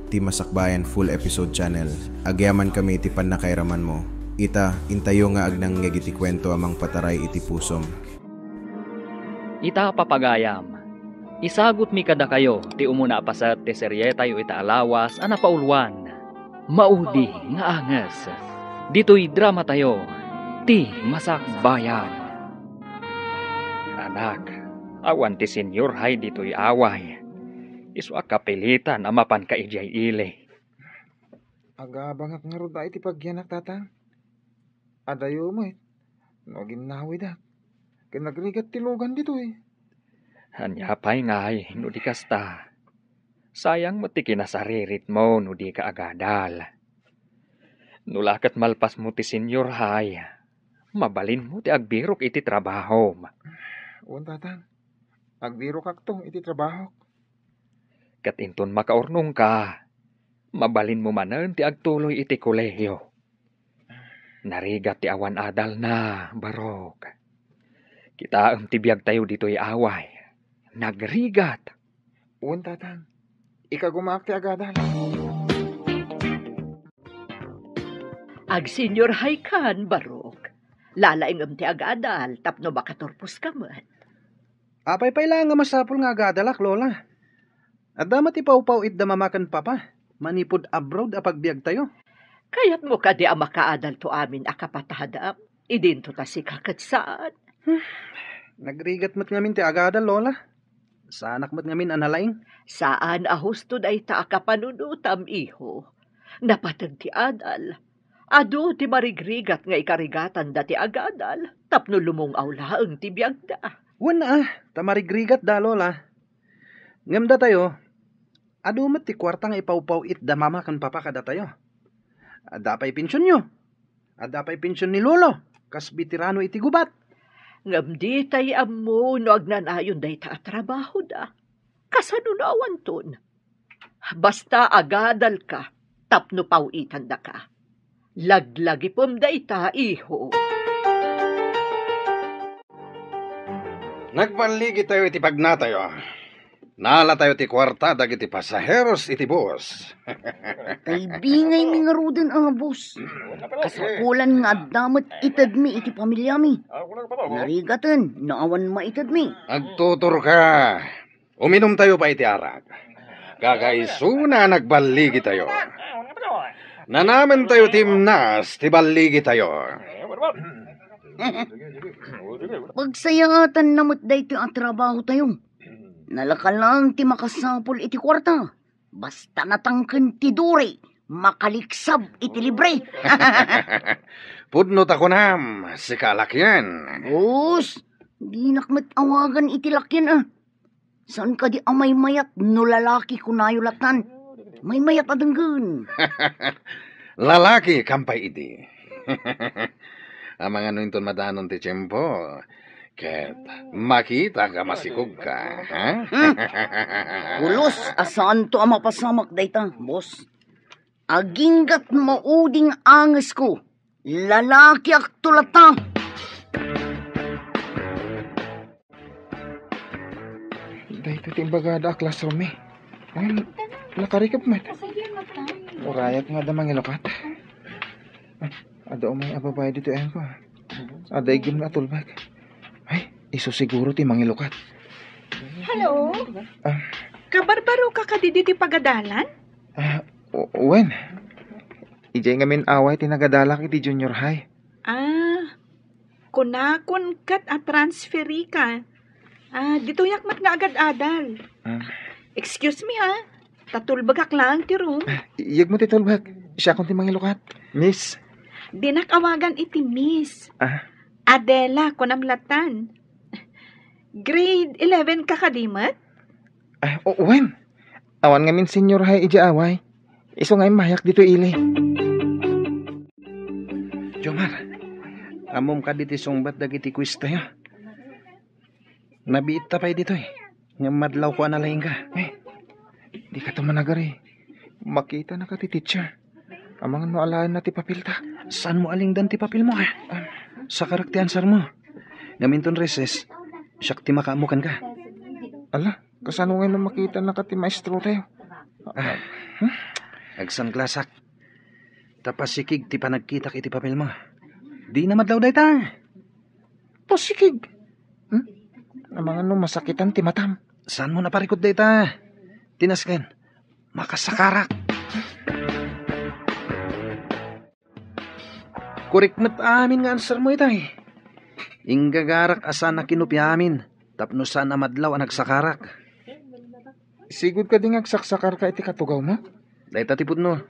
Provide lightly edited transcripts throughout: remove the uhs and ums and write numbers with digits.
ti Masakbayan Full Episode Channel. Agyaman kami iti panakairaman mo. Ita, intayo nga agnang ngagiti kwento amang pataray iti pusom. Ita papagayam. Isagot mi kada kayo, ti umuna pasat ti serye tayo ita alawas, paulwan. Maudi nga anges. Dito'y drama tayo, ti Masakbayan. Anak, awan ti Senior High dito'y away. Iswa kapilitan amapan ka ijay ile. Agabangak nga ro da iti pagyanak tatang. Adayo mo no ginawi da. Kinagrigat tilugan dito Hanyapay ngay, no di kasta. Sayang mo ti kinasaririt mo, no di ka agadal. Nulakat malpas mo ti Senior High. Mabalin mo ti agbirok iti trabaho. Uwan tatang. Agbiro kakto iti trabaho. Katinton makaurnong ka. Mabalin mo manan ti agtuloy iti kolehiyo. Narigat ti awan adal na, barok. Kita ti biyag tayo dito'y away. Nagrigat. Uwan tatang. Ika gumaak ti agadal. Ag Senior High kan, barok. Lalaing ti agadal, tapno makatorpos ka man. Apay lang nga masapul nga agadalak, lola. At damat ipaw-paw it damamakan papa. Manipod abroad apagbiag tayo. Kaya't mo ka di makaadal to amin akapatahadam. Idinto ta si kakatsaan. Nagrigat mat ngamin ti agadal, lola. Saanak mat ngamin analaing. Saan ahusto da ita akapanunutam, iho. Napatag ti adal. Ado ti marigrigat nga ikarigatan da ti agadal. Tapno lumong awlaang ti biyagda. Wana tamarigrigat da, lola. Ngamda tayo. Adumat ti kwarta nga ipaw-paw it damamakan papa kada tayo. Adapay pensyon nyo. Adapay pensyon ni lolo. Kas bitirano iti gubat. Ngam di tayo mo no agnanayon da ita trabaho da. Kasanunawan ton. Basta agadal ka, tapno pawitan da ka. Laglagi pom da ita, iho. Nagpanligi tayo iti pagnatayo. Nala tayo ti kwarta dagiti pasaheros iti bus. Kaibingay mi nga ruden ang bus. Kasakulan nga damat itad mi iti pamilya mi. Narigatan, naawan maitad mi. Agtutur ka. Uminom tayo pa iti arak. Kakaisuna nagbaligi tayo. Nanaman tayo timnas, ti baligi tayo. Pagsayatan namot day ti ang trabaho tayo. Nalaka lang ti makasapol iti kwarta. Basta natangken ti duri, makaliksab iti libre. Pudnot ako nam, si kalakyan. Bus, di nakmat awagan iti lakyan Saan ka di amay mayat no lalaki kunayulatan? May mayat adenggan. Lalaki, kampay iti. Ang mga nuinton madanon ti tiyempo. Ket, makita ka masikog ka, ha? Ulos, asaan to ang mapasamak dayta, boss? Aginggat mauding anges ko. Lalaki ak tulata. Dahito timbagada classroom Ay, nakarikap mat. Urayat nga da mangilokat. Ada umay ababay dito ko. Ada igim na tulbag. Ay, iso siguro ti mangilokat. Hello? Kabarbaro ka kadidi ti pagadalan? Wen. Ijay ngamin away ti nagadalak iti junior high. Kunakon kat at transferi ka. Dito yakmat nga agad adal. Excuse me ha. Tatulbagak lang ti room. Iyag mo ti tulbag. Siya kong ti mangilokat. Miss. Dinakawagan iti miss. Adela kunamlatan. Grade 11 ka kadimat? Wen. Awan ngamin senior high ija away. Iso ngayon mayak dito ili. Jomar. Amom ka diti sungbat dagiti quiz tayo. Nabiit pa'y dito Nga madlaw ko analaing ka. Di ka tumanagari. Makita na ka ti teacher. Amangan mo alayan na ti papel ta. Saan mo aling dan ti papel mo sa karakti answer mo. Ngaminton reses. Siyak ti makaamukan ka. Ala, kasano ngayon na makita na ka ti maestro tayo? Agsanglasak. Tapasikig ti panagkitak iti papel mo. Di na madlaw dayta. Pasikig. Amang ano masakitan ti matam. Saan mo naparikot dayta? Tinasken. Makasakarak. Kurikmet amin nga answer mo itay. Inggagarak asan na kinupyamin. Tapno saan na madlaw ang nagsakarak. Sigud ka di ngagsaksakar ka iti katugaw mo? Dayta tipod no.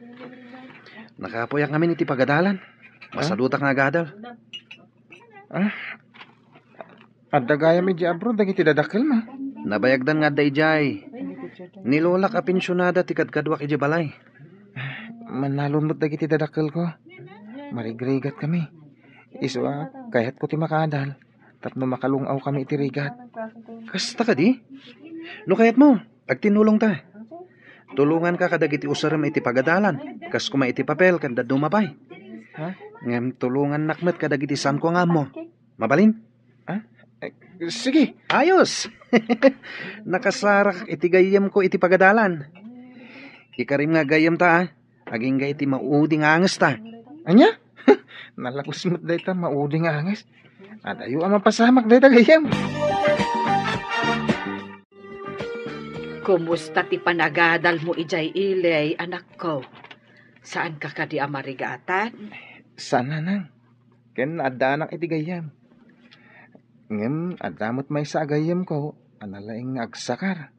Nakapoyak namin iti pagadalan. Masalutak nga gadal. Adda gaya mi di abro dagiti dadakkel ma. Nabayagdan nga dayjay. Nilolak a pensyonada ti kadkadwak iti balay. Manalon mo't dagiti dadakkel ko. Marigrigat kami. Iswa, kaya't ko ti makadal. Tapno makalungaw kami iti rigat. Kasta ka di? No kayat mo, agtinulong ta. Tulungan ka kadagiti usaram iti pagadalan. Kas kuma iti papel kanda dumapay. Ngem tulungan nakmet kadagiti samko nga mo. Mabalin? Sige. Ayos! Nakasarak iti gayam ko iti pagadalan. Ikarim nga gayam ta aging gay iti mauding anges ta. Anya? Nalakos mo't dayta mauding angis. At ayo ang mapasamak dayta gayam. Kumusta ti panagadal mo ijay ilay, anak ko? Saan ka kadi amarigatan? Sana nang. Ken adda anak iti gayam. Ngem adamot may sa agayam ko. Analaing agsakar.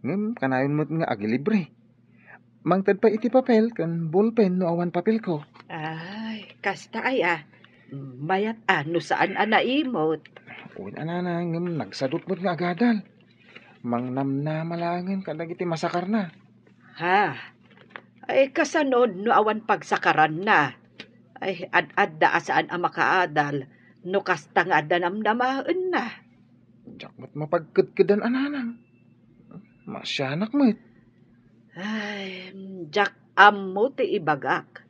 Ngem kanayon mo't nga agilibre. Mangtad pa iti papel kan ballpen no awan papel ko. Ay, kasta ay mayat ano saan anaimot? Uy anana ngem nagsadot mo't nga agadal. Mangnam malangin kadagiti masakar na. Ha? Ay kasanod no awan pagsakaran na. Ay ad-adda asaan ang makaadal. No kasta nga danamdamaan na. Diyak mo't mapagkadkadan ananang. Masyanak mo't. Ay, jak amo ti ibagak.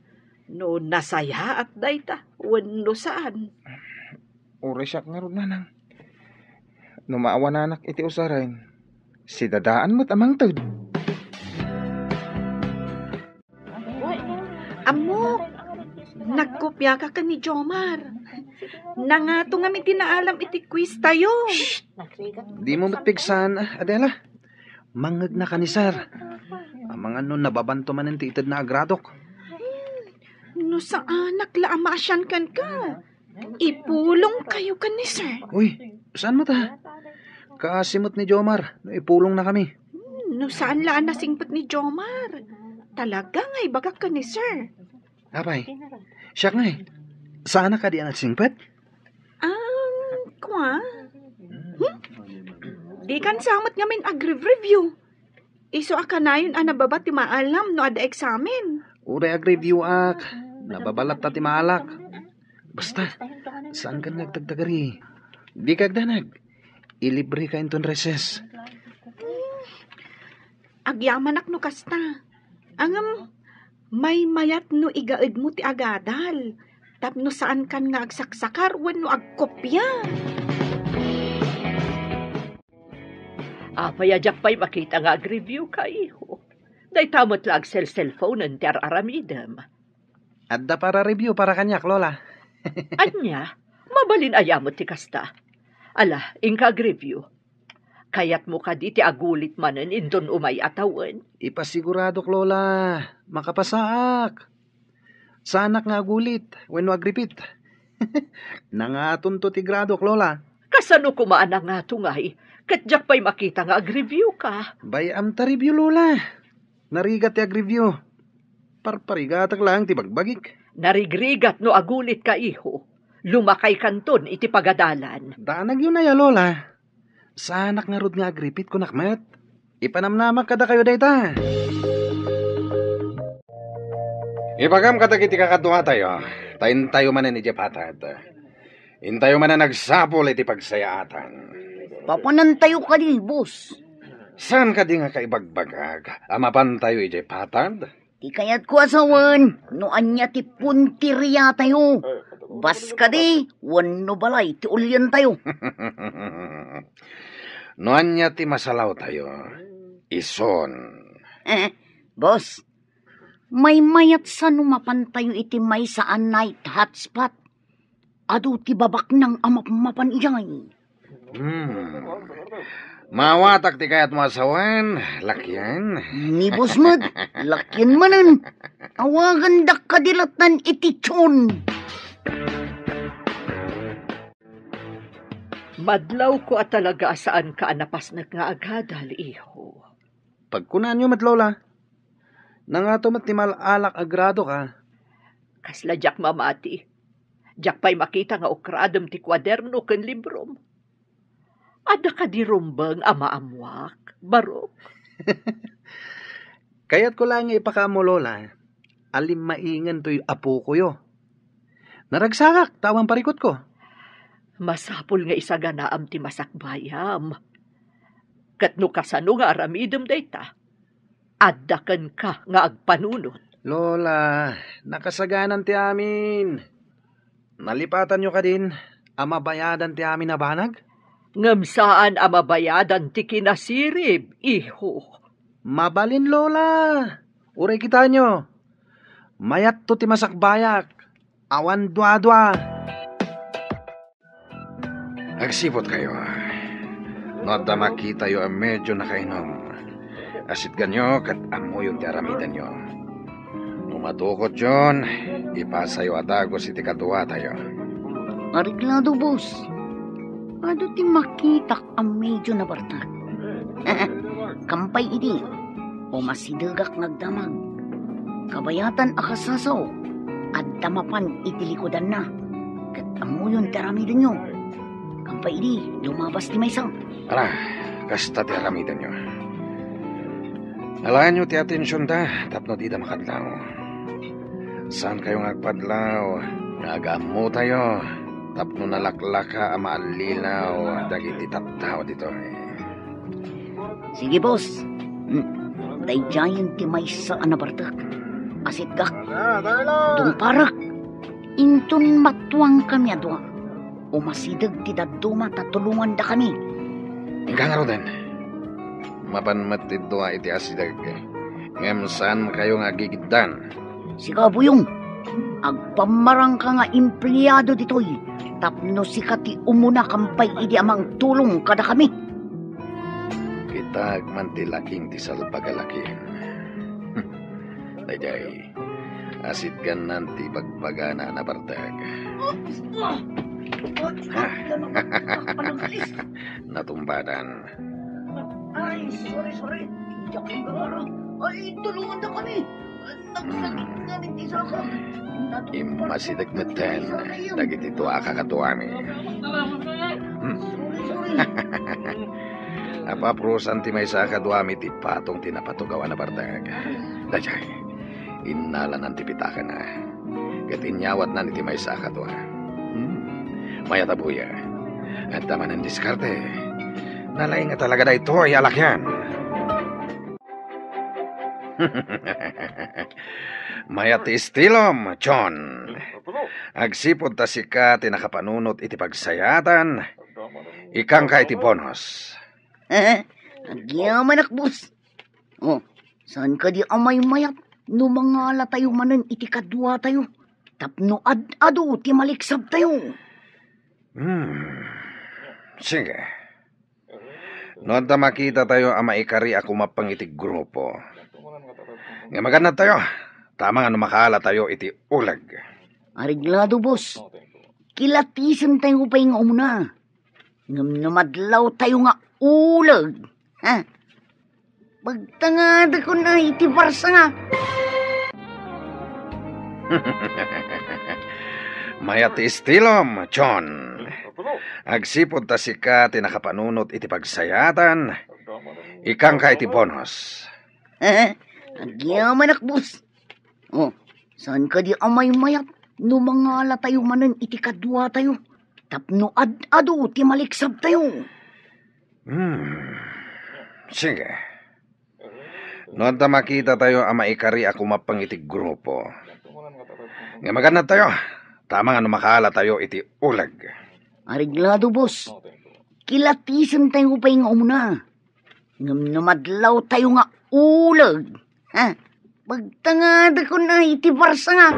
No nasaya at dayta. Wano saan? Uri siyak nga ron nanang. No maawan anak iti usarain. Si dadaan mo't amang tod. Amo, nagkopya ka ni Jomar. Nangato nga mi tinaalam iti quiz tayo. Di mo matpigsan, Adela. Mangag na ka ni sir. Amang ano nababanto man ti itad na agradok. No saan naklamasyan kan ka? Ipulong kayo ka ni sir. Uy, saan mo ta? Kaasimot ni Jomar. Ipulong na kami. No saan laan nasingpot ni Jomar? Talaga nga ibagak ka ni sir. Apay, siya nga eh. Saan na ka di ang nagsingpet? Kwa? Di kan samot nga min agri-review. Iso akanayon nababa ti maalam no ada eksamen. Uray ag-review ak. Nababalat ta ti maalak. Basta, saan ka nagtagtagari? Di kagdanag. Ilibre ka inton reses. Agyamanak no kasta. Angam, may mayat no igaed mo ti agadal. Tapno saan kan nga agsaksakar wenno agkopya. Payajak pa'y makita nga ag-review ka, iho. Day tamot lang cellphone ng aramidem. Adda para review para kanyak, Lola. Anya, mabalin ayamot ti kasta. Ala, inka ag-review. Kayat mo ka di ti agulit manen indon umay atawan. Ipasiguradok, Lola. Makapasaak. Sanak nga agulit. Wenno agripit. Nangaton to ti gradok, Lola. Kasano kumaan nga tungay? Katjak pa'y makita nga ag-review ka. Bayam ta review, Lola. Narigat ti ag-review. Parparigatak lang ti bagbagik. Narigrigat no agulit ka, iho. Lumakay kanton iti pagadalan. Danag yun na ya, Lola. Sanak nga rod nga agripit ko nakmet. Ipanamnamak kada kayo dayta. Ibagam katagiti kakadwa tayo. Tayin tayo manan ni Jepatad. Intayo manan nagsapol iti pagsayaatan. Papanantayo ka di, boss. Saan ka di nga kaibagbagag? Amapan tayo iti patad? Di kaya't ko asawan. No anya ti puntirya tayo. Bas ka di, wano balay ti ulyan tayo. Noan niya ti masalaw tayo. Ison. Boss, May mayat sa numapantayo iti may saan night hotspot. Adu ti babak ng amapan iyay. Mawatak ti kayat masawan, lakyan. Ni Busmad, lakyan manan. Awagan dak kadilatan iti tson. Madlaw ko at talaga saan ka anapas na nga agadal, iho. Pagkunan nyo matlola. Nangatomat ti malalak agrado ka. Kasla jak mamati. Jak pa'y makita nga ukradom ti kwaderno ken librom. Ada ka di rumbang amaamwak, barok. Kaya't ko lang ipakamo lola. Alim maingan to'y apo ko yo. Naragsakak, tawang parikot ko. Masapul nga isaganaam ti masakbayam. Katno kasano nga aramidem dayta. Addakan ka nga agpanunot. Lola, nakasaganan ti amin. Nalipatan nyo ka din, amabayadan ti amin na banag? Ngam saan amabayadan ti kinasirib, iho. Mabalin, Lola. Uray kita nyo. Mayat to ti masakbayak. Awan dwa-dwa. Agsipot kayo. Nota makita yo ang medyo nakainom. Asit ganyo kat amo yung ti aramidan nyo. Numatukot yon, ipasayo adagos iti kadwa tayo. Ariglado, boss. Ado ti makitak ang medyo na bartak. Kampay iti, o masidagak ngagdamag. Kabayatan akasasaw, at damapan iti likodan na. Kat amo yung taramidan nyo. Kampay iti, lumabas ti maysang. Ala, kasta ti aramidan nyo. Alaan nyo ti atensyon ta, tapno di da makadlaw. Saan kayo ngagpadlaw? Nagamo tayo. Tapno nalaklaka ama alilaw. Dagiti tattao dito. Sige, boss. Dayjayan ti maysa anabartak. Asit gak. Dung parak. Intun matuang kami adwa. O masidag ti daduma tatulungan da kami. Ika nga roden. Mapanmatid doa iti asidag. Ngem saan kayo nga gigiddan? Sika buyong. Agpamarang ka nga empleyado ditoy. Tapno sika ti umuna kampay idi amang tulong kada kami. Kita agmantilaking ti salpagalakin. Dayjay, asit kan nanti bagbagana na bartag. Natumbadan. Ay, sorry. Diyak ko gawara. Ay, tulungan na kami. Nagsakit namin ti saka. Imasidag metten. Dagiti tuwa kakatuami. Apaprusan ti may saka duami ti patong tinapatugawa na bartag. Dayjay, inalan ang tipitaka na. Kat inyawat na ni ti may saka duwa. Maya tabuya. At taman ang diskarte. Nalaing nga talaga na ito ay alakyan. Maya ti istilom, John. Agsipod ta sika ti nakapanunot iti pagsayatan. Ikang ka iti bonus. Agyaman akbos. Oh, saan ka di amay mayat? No mangala tayo manan iti kadwa tayo. Tapno ad-ado ti maliksab tayo. Sige. Noon ta makita tayo ang maikari ako mapang iti grupo. Nga maganda tayo. Tama nga makala tayo iti ulag. Ariglado, boss. Kilatisan tayo pa yung una. Ngam namadlaw tayo nga ulag. Ha? Pagtangada ko na iti barsa nga. Mayat istilom, John. Agsipod ta sika ti nakapanunot iti pagsayatan. Ikang ka iti bonus. Agyaman akbos. Oh, saan ka di amay mayat? No mangala tayo manan iti kadwa tayo. Tapno ad-ado ti maliksab tayo. Sige. Noon ta makita tayo ang maikari ako mapang iti grupo. Nga maganda tayo. Tama nga makala tayo iti ulag. Ariglado, boss. Kilatisan tayo pa yung una. Ngam namadlaw tayo nga ulag. Ha? Pagtangad ko na iti Barsa nga.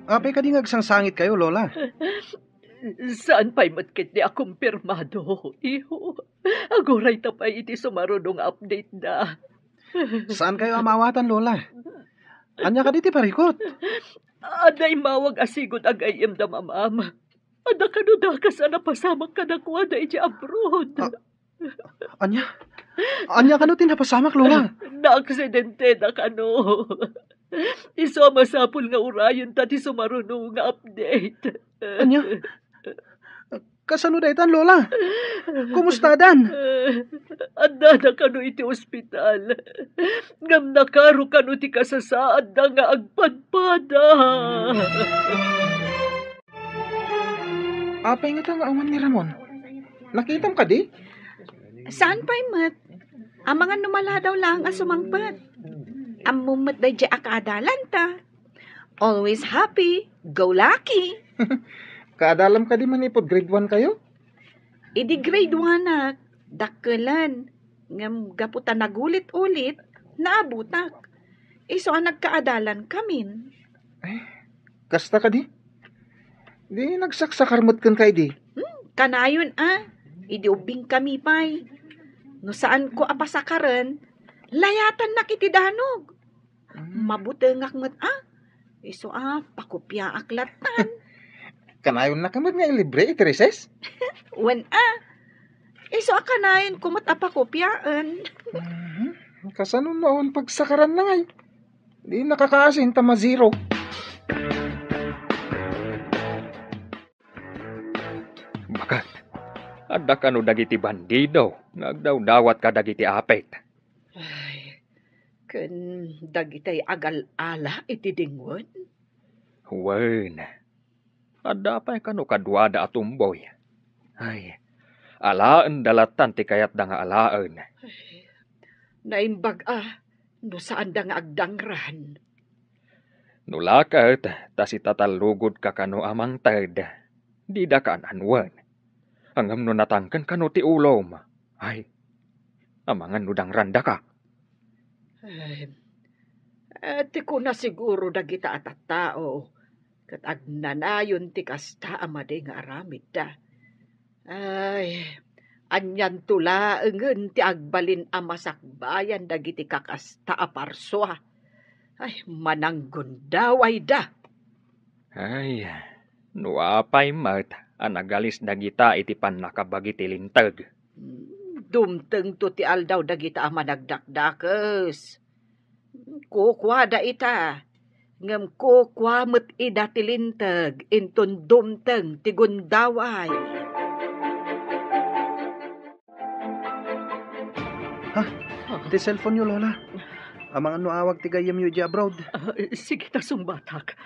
Apay ka di ngagsangsangit kayo, Lola. Saan pa'y matkit di akong pirmado, iho? Agoray tapay iti sumarunong update da. Saan kayo amawatan, Lola? Anya ka diti parikot. Aday mawag asigod agayim da mamam. Ada ka no da ka sana pasamak ka na kuha da iti abroad. Anya? Anya ka no tinapasamak, Lola? Na-aksidente na ka no. Iso masapul nga urayon tati sumarunong nga update. Anya? Kasano daytan, Lola? Kumusta dan? Anda na kano iti ospital. Ngam nakaro kano ti kasasaad na nga agpadpada. Apay nga nga awan ni Ramon. Nakitam ka di? Saan pa'y mat? Ang mga numala daw lang ang sumangpat. Ang mumat da di akadalan ta. Always happy, go lucky. Kaadalam ka di man ipod grade 1 kayo? Idi grade 1 na, dakkelan. Ngam gaputan nagulit-ulit, naabutak. Iso ang nagkaadalan kamin. Kasta ka di? Di nagsaksakarmot kan kay di. Kanayon idi ubing kami pa'y. No saan ko apasakaran, layatan na kitidanog. Mabutengak met iso pakopya aklatan. Kanayon na kamad nga ilibre iti recess? Wen iso akanayon kumot apakopyaan. Kasano noon pagsakaran na ngay? Di nakakaasin tama 0. Bakat, ada ka no dagiti bandido, nagdaw-dawat ka dagiti apet. Ay, ken dagitay agal-ala iti dingwon. Wen, ada pa ka no kadwada atumboy. Ay, alaan dalatan ti kayat da nga alaan. Naimbag no saan da nga agdangran. Nulakat, tas itatalugod ka kano amang tad. Di da ka ananwan. Hangam no natangkan kano ti ulom. Ay, amangan no dang randa ka. Ti ko na siguro dagita at tao. Kat agnanayon ti kasta amade nga aramid da. Ay, anyan tula engen ti agbalin amasakbayan dagiti kakasta aparso. Ay, mananggundaway da. Ay, no apay mat, anagalis dagita iti panakabagiti lintag. Dumteng to ti aldaw dagita managdakdakes. Kukwa da ita. Ngam kukwa met ida ti lintag. Inton dumteng ti gundaway. Ti cellphone nyo, Lola. Amang ano awag ti gayam yu di abroad. Sige ta sumbatak.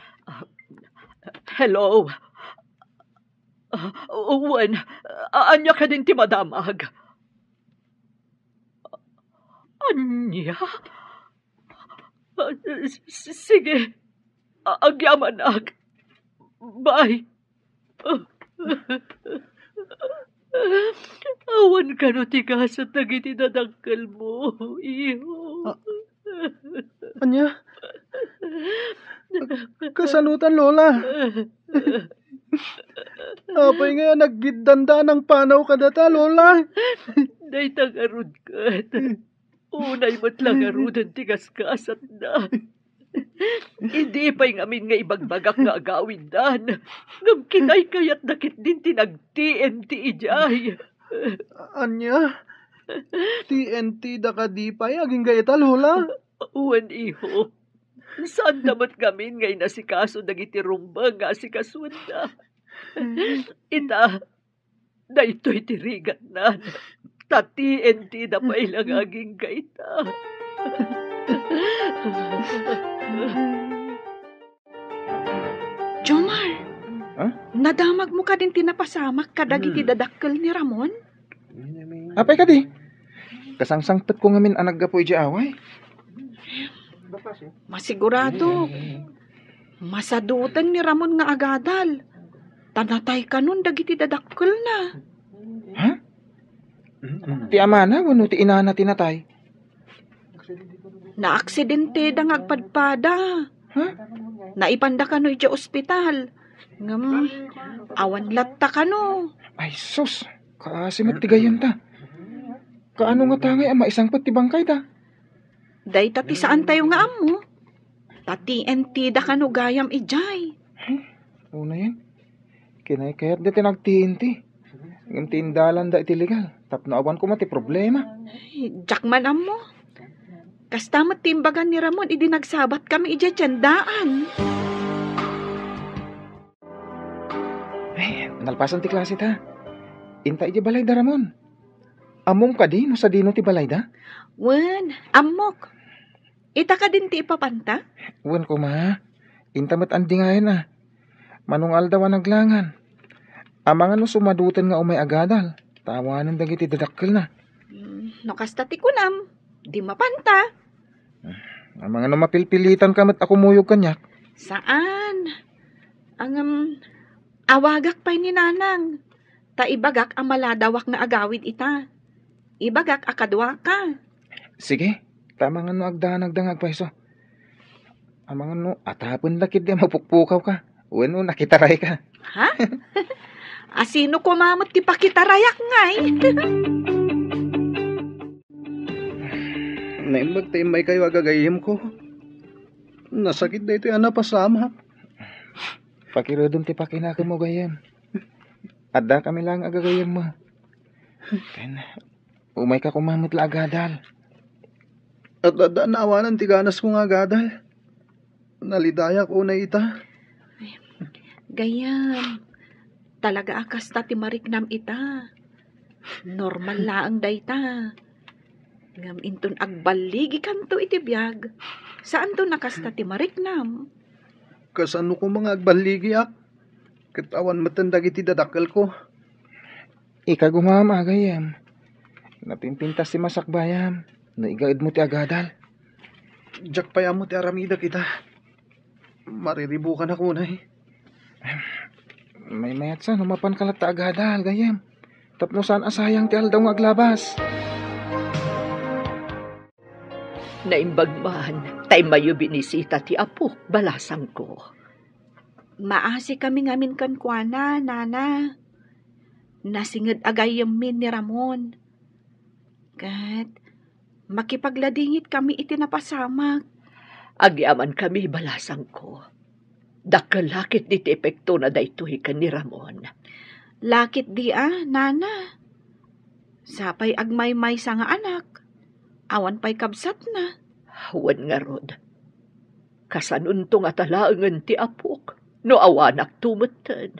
Hello. Wen, anya ka din ti madamag. Anya? Sige. Agyamanag. Bye. Awan ka no ti kasat nagiti dadagkal mo, iho. Anya? Kasanutan, Lola. Apay nga naggidanda ng panaw ka data, Lola. Day tagarud kat. Unay mo't lang arudan tigas kasat na. Hindi pa'y ngamin nga ibagbagak nga agawin dan. Ngam kinay kayat nakit din tinag-TNT ijay. Anya? TNT da ka di pa'y aging gayeta, Lola. Uwan iho. Saan damat ngamin ngay nasikaso dagiti rumba nga sikasuan na. Ita, na ito'y tirigat na. Ta-TNT na pa'y lang aging gaita. Jomar, nadamag mo ka din tinapasamak kadagiti dadakkel ni Ramon? Apay ka di? Kasangsangpet ko ngamin anag gapoy di away. Masigurado. Masadutan ni Ramon nga agadal. Tanatay ka nun dagiti dadakkel na. Ha? Ti amana, wano ti inana tinatay. Naaksidente da ngagpadpada. Ha? Naipanda ka no iti ospital. Ngam, awan latta ka no. Ay, sus. Kaasimat ti gayon ta. Kaano nga tangay ama isang pati bangkay ta? Day tati saan tayo nga amo? Tati enti da ka no gayam ijay. Una yan. Kinay kayat di tinagtiinti. Ngam tindalan da iti legal. Tapno awan ko mati problema. Jakman amo. Kastamat timbagan ni Ramon, idi nagsabat kami ija tiyandaan. Ay, nalpasan ti klase ta. Inta iti balay da Ramon. Among ka di, no sa dino ti balay da? Wen, amok. Ita ka din ti ipapanta? Wan ko ma. Inta mat andi ngayon ah. Manungal daw ang naglangan. Amangan no sumadutan nga umay agadal. Tawanan dagiti dadakkel na. No kasta ti kunam. Di mapanta. Amangan no mapilpilitan ka mat ako muyog kanyak. Saan? Awagak pa'y ni nanang. Ta ibagak ang maladawak nga agawid ita. Ibagak akadwa ka. Sige, tamangan no agdanag-dangag paiso. Amangan no atapon lakid di mapukpukaw ka. Uwan no nakitaray ka. Ha? Asino kumamot ti pakitarayak ngay? Naimbag tayo may kayo agagayim ko. Nasakit na ito yung napasama. Pakirodon ti pakinaka mo gayem. Adda kami lang agagayem mo. Kaya umay ka kumamit la agadal. At naawanan ti ganas ko nga agadal. Nalidayak o na ita. Gayam. Talaga akas ta ti mariknam ita. Normal laang dayta. Ngam inton agbaligi kanto iti biyag. Saan to nakasta ti mariknam? Kasano ko mga agbaligi ak? Katawan matandag iti dadakal ko. Ika gumama gayem. Napimpintas si masakbayam. Naigaid mo ti agadal. Diyak payam mo ti aramida kita. Mariribukan ako na eh. May mayat sa numapan kalat ta agadal gayem. Tapno saan asayang ti aldaw nga aglabas. Naimbagman, tay mayo binisita ti apo, balasang ko. Maasi kami ngamin kankwana, nana. Nasingad agayam min ni Ramon. Kat, makipagladingit kami iti napasamak. Agyaman kami, balasang ko. Dakalakit di ti epekto na daytoy ka ni Ramon. Lakit di nana. Sapay agmay-may sa nga anak. Awan pa'y kabsat na. Awan nga rod. Kasanunto nga talaangan ti apok. No awanak tumutan.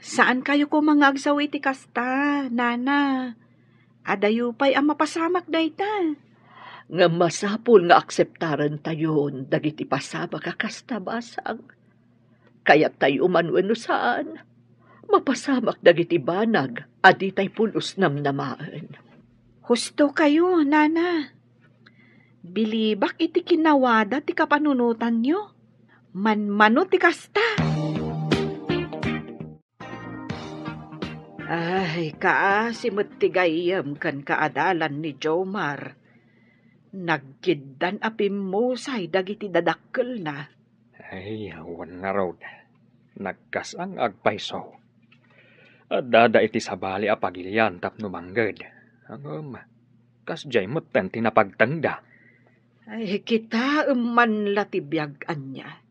Saan kayo ko mga agsawi ti kasta, nana? Adayo pa'y ang mapasamak dayta. Nga masapul nga akseptaran tayon dagiti pasama kakasta basang. Kaya tayo manweno saan. Mapasamak dagiti banag adi tay pulos namnamaan. Husto kayo, nana. Bilibak iti kinawada ti kapanunutan nyo. Manmano ti kasta. Ay, kaasimot ti gayam kan kaadalan ni Jomar. Naggiddan apim musay dagiti dadakkel na. Ay, awan nga rod. Nagkasang agpaiso. Dada iti sabali a pagilian tapno mangged. Kasjay mo't tinapagtangda. Ay, kita man latibyagan niya.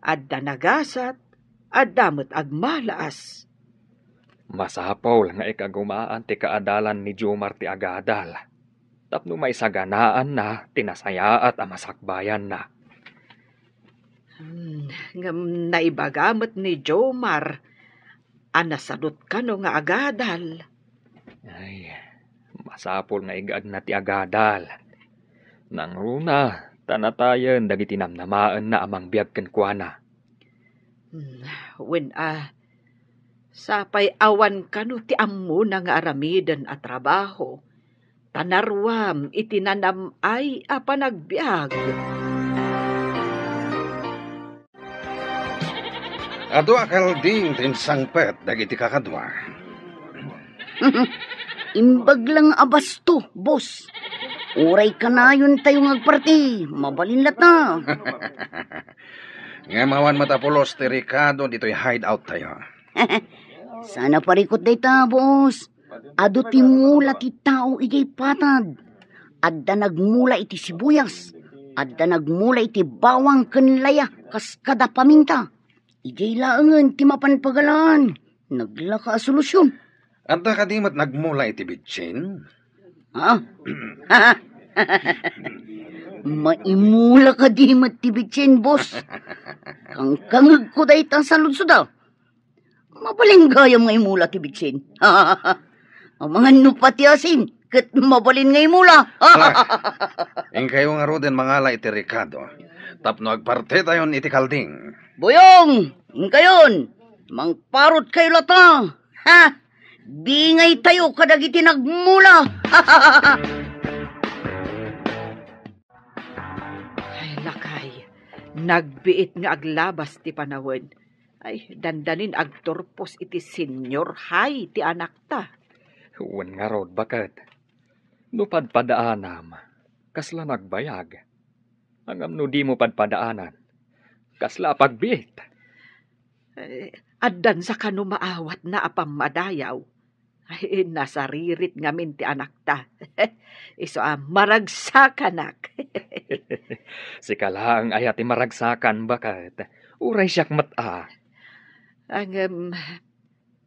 Adda nagasat, adda mo't agmalaas. Masapol nga ikagumaan ti kaadalan ni Jomar ti agadal. Tapno may saganaan na, tinasayaat a masakbayan na. Ngam naibagamot ni Jomar, anasadot ka no nga agadal. Ay, masapol nga igag na ti agadal. Nang runa, tanatayan dagiti namnamaan na amang biyag kenkwana. When sapay awan kano ti ammo na nga aramiden at trabaho. Tanarwam itinanam ay apanagbiag. Adwa kalding tinsangpet dagiti kakadwa. Imbag lang abasto, boss. Uray ka na yun tayo ngagparti. Mabalin lata. Nga mawan matapulos ti Ricardo dito'y hideout tayo. Sana parikot day ta, boss. Ado ti mula ti tao igay patad. Adda nagmula iti sibuyas. Adda nagmula iti bawang kenlaya kas kada paminta. Igay laangan ti mapanpagalaan. Naglaka solusyon. Anta ka di mat nagmula iti bitsin? Ha? Maimula ka di matibitsin, boss. Kangkangag ko day ta sa lunsuda. Mabaling gayam nga imula tibitsin. Ang mga nupati asin, kat mabalin nga imula. Ing kayo nga roden mangala iti Ricardo. Tapno agparte tayon iti kalding. Boyong, ingkayon, mangparot kayo lata. Ha? Bingay tayo kadagiti nagmula. Ay, lakay. Nagbiit nga aglabas ti panawid. Ay, dandanin agturpos iti senior high ti anak ta. Huwan nga rod, bakit? Padpadaanam, kasla nagbayag. Hangam no di mo padpadaanan, kasla pagbiit. Addan sa kano maawat na apam madayaw. Ay, nasaririt ngamin ti anak ta. Iso maragsakan. Si kalaang ayat maragsakan, bakit? Uray siyak mata. Ang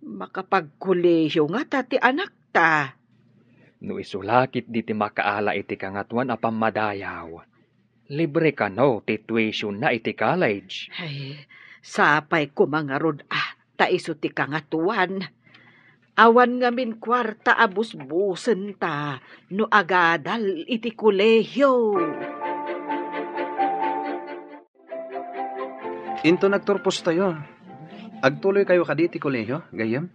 makapagkuleyo nga ta ti anak ta. No isulakit di ti makaala iti kangatuan apam madayaw. Libre ka no ti tuition na iti college. Ay, sapay ko mga rod ta iso ti kangatuan. Awan ngamin kwarta abus-busen ta no agadal iti kolehiyo. Into nagturpos tayo. Agtuloy kayo kaditi kolehiyo, gayam?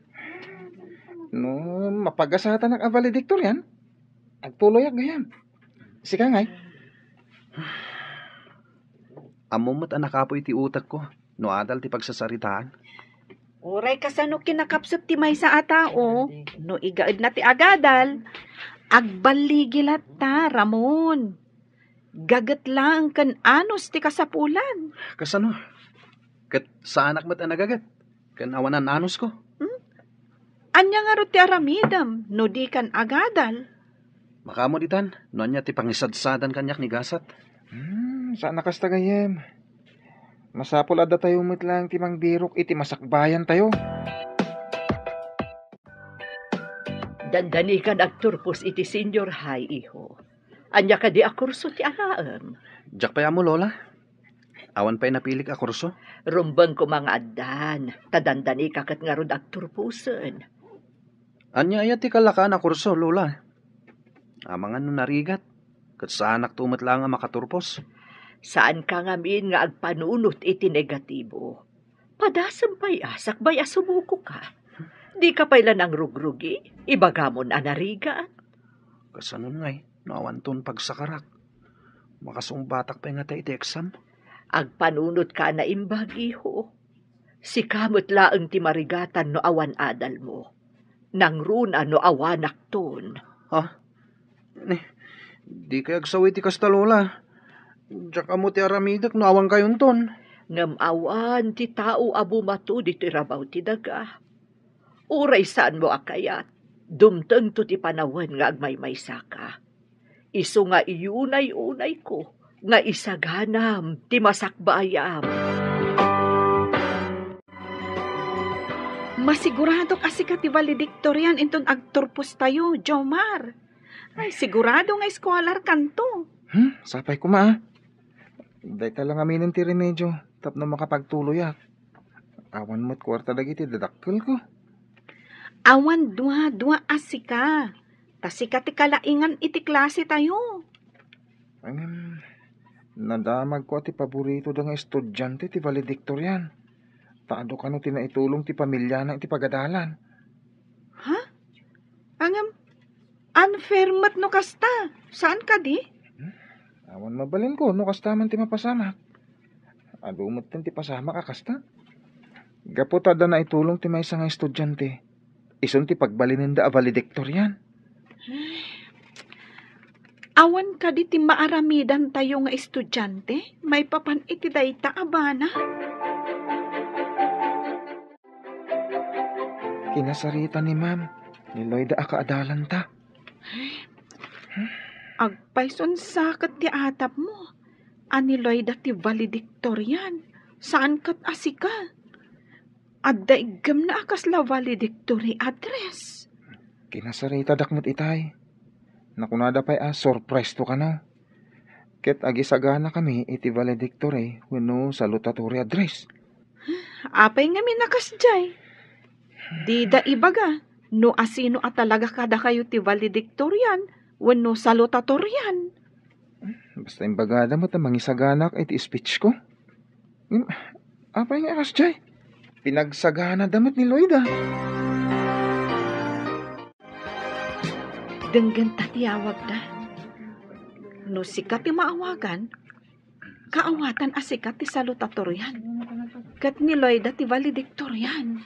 No, mapagasatan ng valedictor yan. Agtuloy ang gayam. Sika ngay. Amumot anak apo iti utak ko. No adal ti pagsasaritaan. Uray kasano kinakapsot ti may sa atao. No igaid na ti agadal. Agbaligil ta, Ramon. Gagat lang kan anos ti kasapulan. Kasano? Kat sa anak mat anagagat. Kan awanan anos ko. Anya nga ro ti aramidam, no di kan agadal. Makamo ditan, no anya ti pangisadsadan kanyak ni gasat. Saan nakasta gayam? Masapol adda tayo lang ti mangbirok iti masakbayan tayo. Dandani ka nagturpos iti senior high, iho. Anya ka di akurso ti alaam. Diyak pa mo, Lola. Awan pa'y napilik a kurso. Rumbang ko mga addan, tadandani ka kat nga ron agturpusan. Anya ayat ti kalaka na kurso, Lola. Amangan no narigat. Kat sa anak tumat lang nga makaturpos. Saan ka ngamin nga agpanunot iti negatibo? Padasam pa'y asak ba'y asumuko ka. Di ka pa'y lanang rugrugi, ibagamon anariga. Kasanon ngay, nawan ton pagsakarak. Makasumbatak pa nga tayo iti exam. Agpanunot ka na imbagi ho. Si kamot laeng ti marigatan no awan adal mo. Nang runa no awanak ton. Ha? Di kaya agsawi ti kasta, Lola. Diyak amo ti aramidak no awan kayon ton. Ngam awan ti tao abu matu di tirabaw ti daga. Uray saan mo akayat. Dumteng to ti panawan nga agmaymaysa ka. Iso nga iyunay-unay ko. Nga isaganam ti masakbayam. Masigurado kasi ka ti valedictorian inton agturpos tayo, Jomar. Ay, sigurado nga scholar kanto. Sapay ko ma. Day talang aminin ti remedyo. Tap na makapagtuloy ak. Awan mo't kwarta dagiti dadakkel ko. Awan dua asika. Tasika ti kalaingan iti klase tayo. Nadamag ko ti paborito da nga estudyante ti valedictorian. Taado ka no tinaitulong ti pamilya na iti pagadalan. Ha? Unfair mat no kasta. Saan ka di? Awan mabalin ko no kastaman ti mapasama. Adumot din ti pasama ka kasta. Gapot ada na itulong ti may nga estudyante. Ison ti pagbalinin da valedictorian. Awan ka di ti maaramidan tayo nga estudyante, may papan iti dayta abana. Kinasarita ni ma'am, ni Lloyd akaadalan ta. Agpayson sakat ti atap mo. Aniloy da ti valedictorian. Saan kat asika? At daigam na akas la valedictory address. Kinasarita dakmet itay. Nakunada pa'y surprise to ka na. Ket agisagana kami iti valedictory wenno salutatory address. Apay nga minakas jay. Di da ibaga, no asino at talaga kada kayo ti valedictorian, wenno salutatorian. Basta imbagada mo ta mangisaganak iti speech ko. Apay nga akas jay. Pinagsagana damit ni Lloyd ah. Denggan tatiyawag da. No sikat ti maawagan, kaawatan asikat ti salutatorian. Kat ni Lloyd ti valedictorian.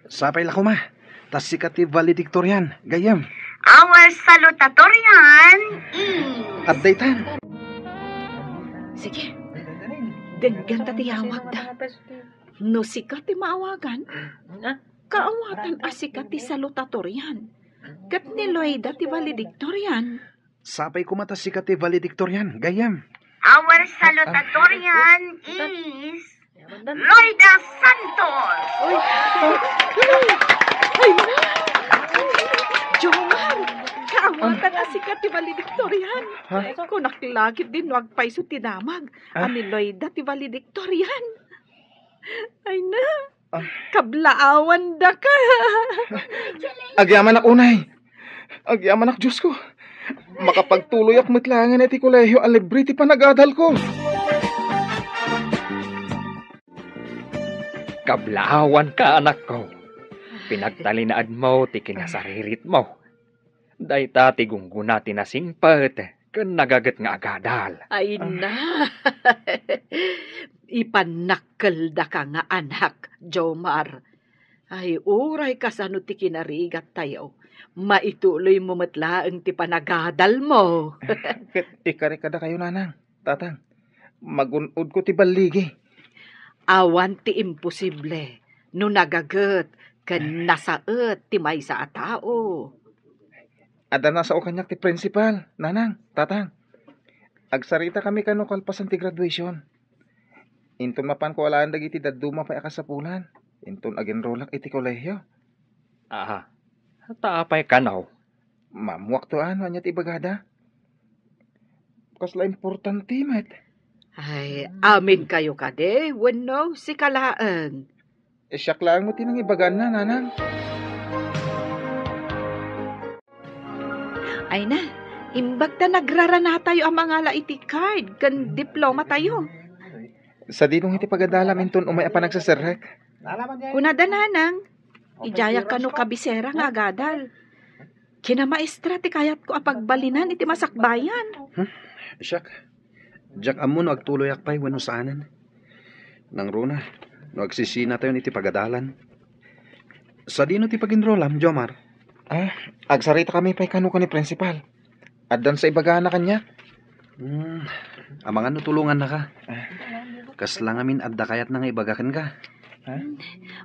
Sapay la ko ma. Tas sikat ti valedictorian. Gayam. Our salutatorian is... At daytan. Sige, denggan tatiyawag da. No sikat ti maawagan, kaawatan asikat ti salutatorian. Kat ni Lloyd ti valedictorian. Sapay ko mata sikat ti valedictorian. Gayam. Our salutatorian is... Loida Santos! Ay na! Jomar! Kaawatan asikat ti valedictorian. Kung naklagit din wag paiso ti damag. Ani Lloyd ti valedictorian. Ay na! Kablaawan da ka! Agyaman ak unay. Agyaman ak Diyos ko. Makapagtuloy ak mitlangan iti kolehiyo ang libre ti panagadal ko. Kablaawan ka, anak ko. Pinagtalinaan mo, ti kinasaririt mo. Dayta ti gungguna ti nasingpet, ken nagagat nga agadal. Ay na! Ipanakkel da ka nga anak, Jomar. Ay uray kasano ti kinarigat tayo. Maituloy mo matlaang ti panagadal mo. Ikarikada kayo nanang, tatang. Magunod ko ti baligi. Awan ti imposible. No nagagat, ken nasaet ti maysa a tao. Ada na sa o kanyak ti principal, nanang, tatang. Agsarita kami kano kalpasan ti graduation. Inton mapan ko alaan dagiti daduma pa akasapulan. Inton agenrolak iti kolehiyo. Aha, taapay kanaw. Mamuak to ano anya ti bagada. Kasla importante met. Ay, amin kayo kade, wenno si kalaan. Siyak lang mo tinang ibagan na, nanang. Ay na, imbag ta nagrarana tayo ang mga laiti card, kan diploma tayo. Sa dinong iti pagadala minton umay pa nagsaserrek. Kunada nanang, ijayak ka no kabisera nga agadal. Kinamaestra ti kayat ko apagbalinan iti masakbayan. Siyak. Jack amo no agtuloy akpay wenno saanan. Nang runa, no agsisina tayo iti pagadalan. Sa dino ti paginrolam, Jomar? Agsarita kami pa'y kano ka ni principal. Addan sa ibagana kanya. Amangan no tulungan na ka. Kaslang amin adda kayat na nga ibagakan ka.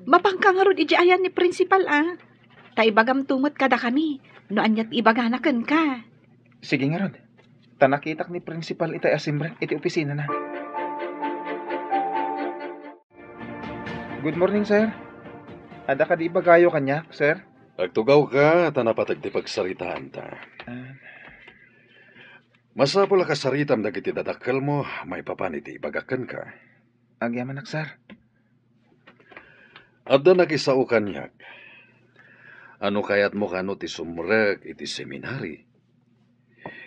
Mapangkangarod iji ayan ni principal Ta ibagam tumot kada kami, no anyat ibaganakan ka. Sige nga rod. Tanakitak ni principal itay asimbrek iti opisina na. Good morning, sir. Ada ka di bagayo kanya, sir? Agtugaw ka, tanapatag ti pagsaritaan ta. Masapol ka saritam dagiti dadakkel mo, may papaniti ibagakan ka. Agyaman ak, sir. Adda nakisao kanyak. Ano kayat mo kano ti sumrek iti seminary?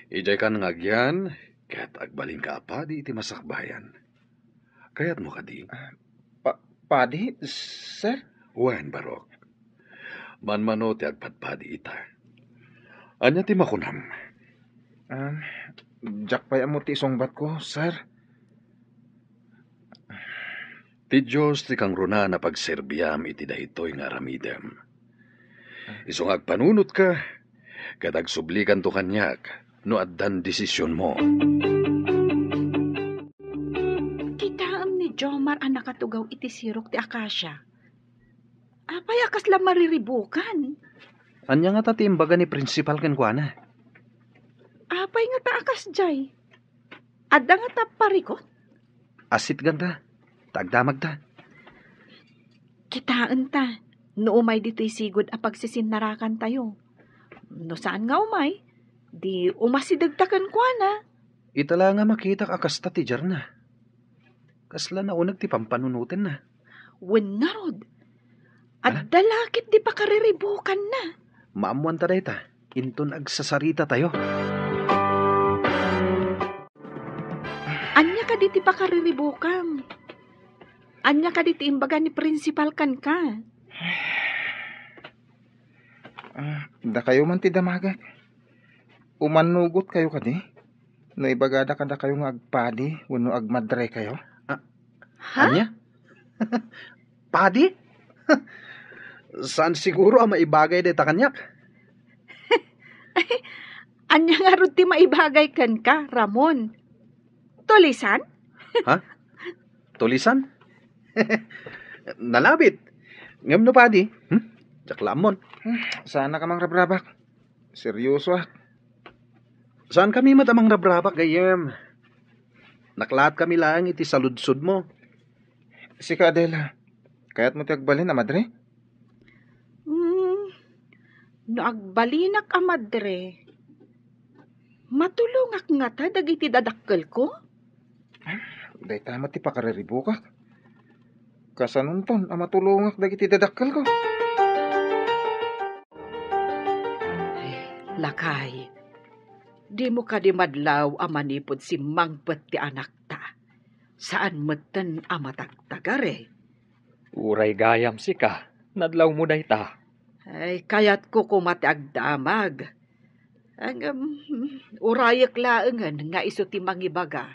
Ijay ka ngagyan, kaya't agbalin ka apadi iti masakbayan. Kaya't mo kadi? Padi, sir? Wen, Barok. Manmano ti agpadpadi ita. Anya ti makunam? Jack pa mo ti isongbat ko, sir. Ti Diyos ti kang runa na pagserbiyam iti daytoy nga ramidem. Isong agpanunot ka, kadag sublikan to kanyak, no addan desisyon mo. Kitaam ni Jomar ang nakatugaw iti sirok ti Akasya. Apay akas lang mariribukan. Anya nga ta ti imbaga ni principal ken kuana. Apay nga ta akas jay. Adda nga ta parikot. Asit ganda. Tagdamag ta. Kitaan ta. No umay dito'y sigod a pagsisinarakan tayo. No saan nga umay? Di umasidagtakan kwa na. Itala nga makita akasta ti jarna. Kasla na unag ti pampanunutin na. Wen narod. At dalakit di pa kariribukan na. Maamuan ta dayta. Inton agsasarita tayo. Anya ka diti pa kariribukan. Anya ka diti imbaga ni principal kan ka. Da kayo man ti damagak. Umanugot kayo kadi. No ibagada kada kayo nga agpadi, wano agmadre kayo. Ha? Anya? Padi? Saan siguro ang maibagay dayta kanyak? Anya nga ron ti maibagay kan ka, Ramon. Tulisan? Ha? Tulisan? Nalabit. Ngam no padi. Jaklamon. Sana ka mang rabrabak. Seryoso ah. Saan kami matamang rabrabak gayem? Naklat kami lang iti saludsod mo. Si ka Adela, kaya't mo ti agbalin na madre? No agbalinak a madre. Matulungak nga ta dagiti dadakkel ko? Day tama ti pakararibukak. Kasanunton, amatulungak dagiti dadakkel ko. Lakay, di mo ka di madlaw a manipod si mangpet ti anak ta. Saan meten a matagtagare? Uray gayam si ka, nadlaw mo dayta. Ay, kayat ko kumati agdamag. Ang urayak laengan nga iso ti mangibaga.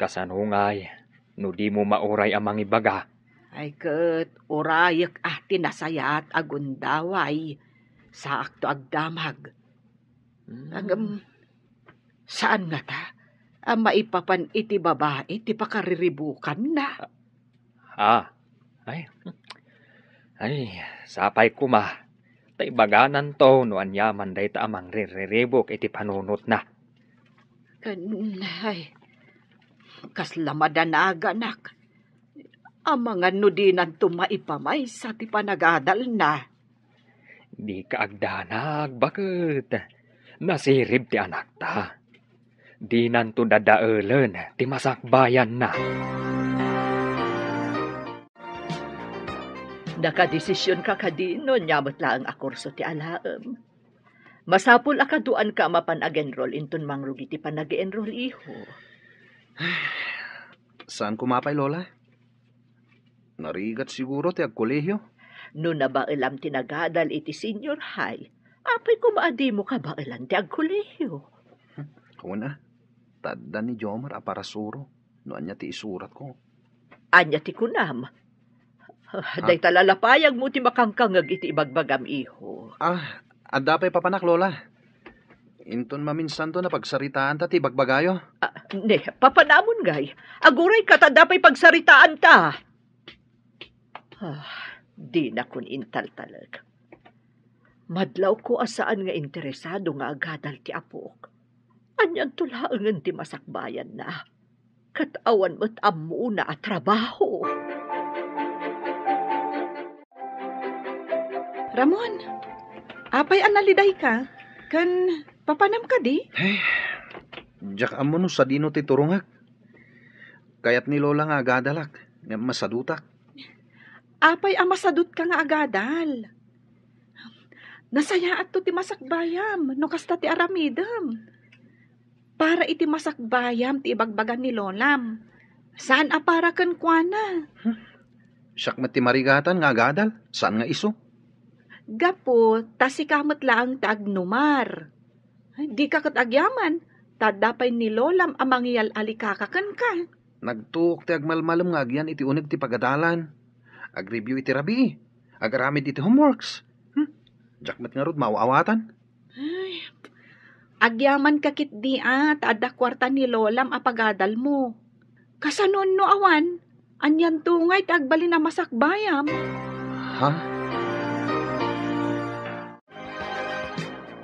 Kasanungay, no di mo mauray ang mangibaga. Ay ket urayak tinasayat agundaway. Sa akto agdamag. Saan nga ta? Maipapan iti babae, ti pakariribukan na. Ay, sapay kuma. Tay baganan to, no anyaman day ta amang riribok iti panunot na. Ay, kaslamadaga nak. Ang mga nudinan to maipamay sa ti panagadal na. Di ka agdanag, bakit? Nasirib ti anak ta. Di nanto dadaelen, ti masakbayan na. Nakadesisyon ka kadino, nyamot lang akurso ti alaem. Masapul akaduan ka mapan ag-enroll inton mangrugi ti panag-enroll iho. Saan kumapay, Lola? Narigat siguro ti agkolehyo. No nabailam tinagadal iti senior high, apay kumaadi mo ka bailan ti agkolehiyo. Kuna, tadda ni Jomar aparasuro, no anya ti isurat ko. Anya ti kunam. Day talalapayag mo ti makangkangag iti ibagbagam iho. Adapay papanak, Lola. Inton maminsan to na pagsaritaan ta ti bagbagayo. Ne, papanamon gay. Aguray ka tadapay pagsaritaan ta. Di na kun intal talag. Madlaw ko asaan nga interesado nga agadal ti apok. Anyan tulaangan ti masakbayan na. Katawan mo't amu na at trabaho. Ramon, apay analiday ka? Kan papanam ka di? Jak amo no sa dino ti turungak. Kayat ni Lola nga agadalak, nga masadutak. Apay amasadut ka nga agadal. Nasaya at to ti masakbayam, no kasta ti aramidam. Para iti masakbayam ti ibagbagan ni Lolam. Saan apara kan kuana? Siyak ti marigatan nga agadal, saan nga iso? Gapo, tasikamat lang tagnumar. Di ka katagyaman, tadapay ni Lolam amang iyal alikakakan ka. Nagtuok ti agmalmalom nga agyan iti uneg ti pagadalan. Ag-review iti rabi. Agaramid iti homeworks. Jakmat nga rod, mauawatan. Ay, agyaman kakit di ada kwarta ni Lolam apagadal mo. Kasanon no awan, anyan tungay tagbali na masakbayam. Ha?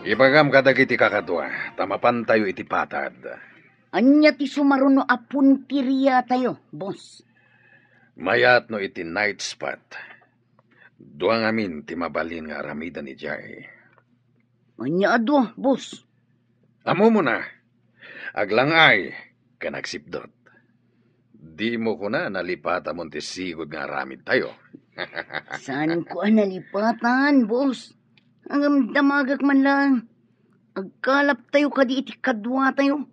Ibagam kadagiti kakadwa, tamapan tayo iti patad. Anya ti sumaruno apun tiriya tayo, boss. Mayat no iti night spot. Duang amin ti mabalin nga aramida ni Jay. Anya ado, boss. Amo mo na, aglangay ka nagsipdot. Di mo ko na nalipata mo ti sigod nga aramid tayo. Saan ko nalipatan, boss? Ang damagak man lang. Agkalap tayo kadi iti kadwa tayo.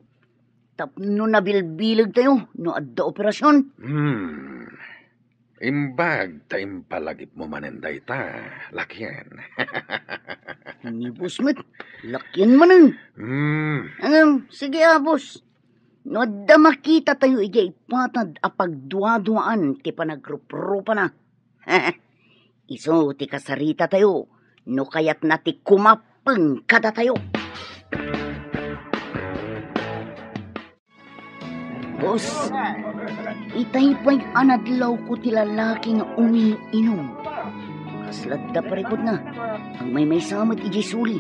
Tapno na bilbilag tayo no adda operasyon. Imbag ta impalagip mo manenday ta, lakyan. Ni boss met, lakyan man sige boss. No adda makita tayo ijay patad apagduaduaan ti panagrup-rupa na. Iso ti kasarita tayo, no kayat na ti kumapeng kada tayo. Boss, itay pa'y anadlaw ko ti lalaki nga umiinom. Kaslad da parikot na, ang may samad iji suli.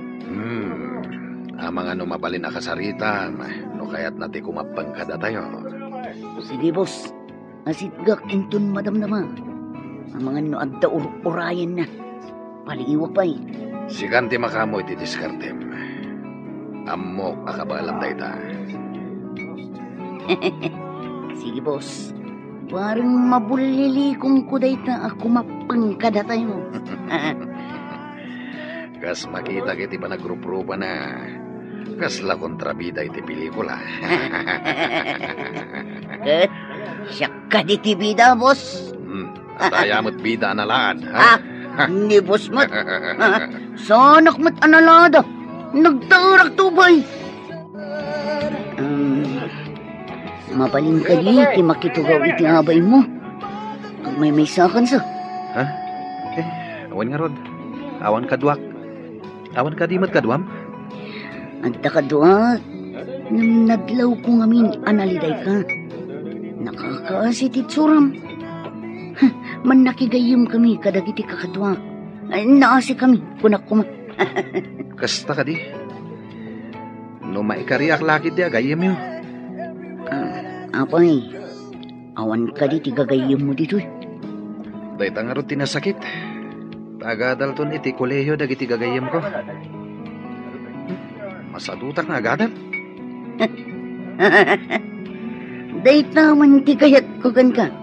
Amang ano mabalin na kasarita, no kayat nati kumapang kada tayo. Sige boss, asitgak inton madamdama. Ang mga no adda urayan na, paliiwag pa'y. Sikan ti makamo iti diskartem. Amok akabalam tayo ta. Sige boss, parang mabulilikom ko dayta ako mapangkada tayo. Kas makita kiti pa nagrup-rupa na. Kas la kontrabida iti pelikula. Ket, siya ka di ti bida, boss. At ayamot bida analaan, ha? Ni boss mat. Sanak mat analada. Nagtarak tubay. Mabalin ka di, ti makitugaw iti abay mo. Ang may sakan sa. Ha? Awan nga rod. Awan kadwak. Awan kadimat kadwam. Anta kadwak. Nang nadlaw ko ngamin analiday ka. Nakakaasit itsuram. Man nakigayim kami kadagiti kakadwak. Naasi kami, kunak kuma. Kasta ka di. No maikariak lakit di agayim yun. Apay, awan ka di tigagayim mo dito. Dahita nga rin tinasakit. Tagadal ton iti kolehiyo dagiti gagayim ko. Masadutak na agadal. Dahita man tigayat ko kan ka.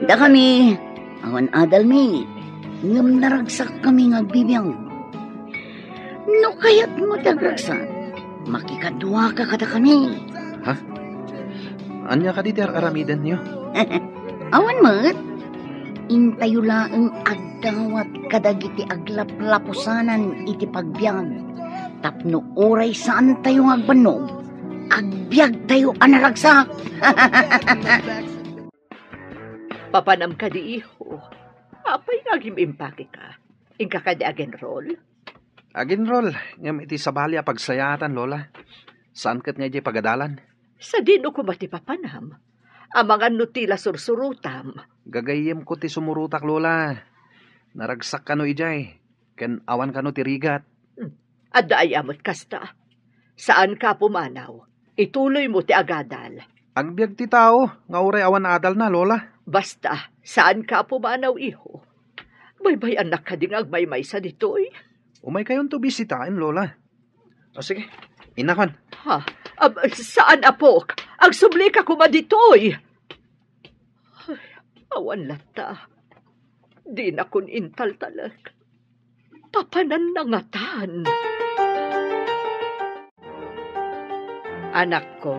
Da kami, awan adal mi, ngam naragsak kami ngagbibiyang. No kayat mo dagragsak, makikadwa ka kada kami. Ha? Anya ka di aramidan niyo? Awan mat, intayo laeng agdawat kadagiti aglaplapusanan iti pagbiag. Tapno oray saan tayo agbanog, agbiag tayo anaragsak. Papanam ka di iho. Apay naging impake ka. Ingka ka di again roll. Agin rol, ngam iti sabali a pagsayatan, Lola. Saan kat nga di pagadalan? Sa dino ko mati papanam. Ang mga nutila sursurutam. Gagayim ko ti sumurutak, Lola. Naragsak ka no ijay. Ken awan ka no ti rigat. Adda ay amot kasta. Saan ka pumanaw? Ituloy mo ti agadal. Ang biyag ti tao, nga uray awan adal na, Lola. Basta, saan ka pumanaw iho? Baybay anak ka ding agmaymay sa ditoy. Umay kayon to bisitain, Lola. O sige, inakon. Ha? Saan apok? Ang subli ka kumaditoy. Ay, awan lata. Di na kun intal talag. Papanan na ngatan. Anak ko,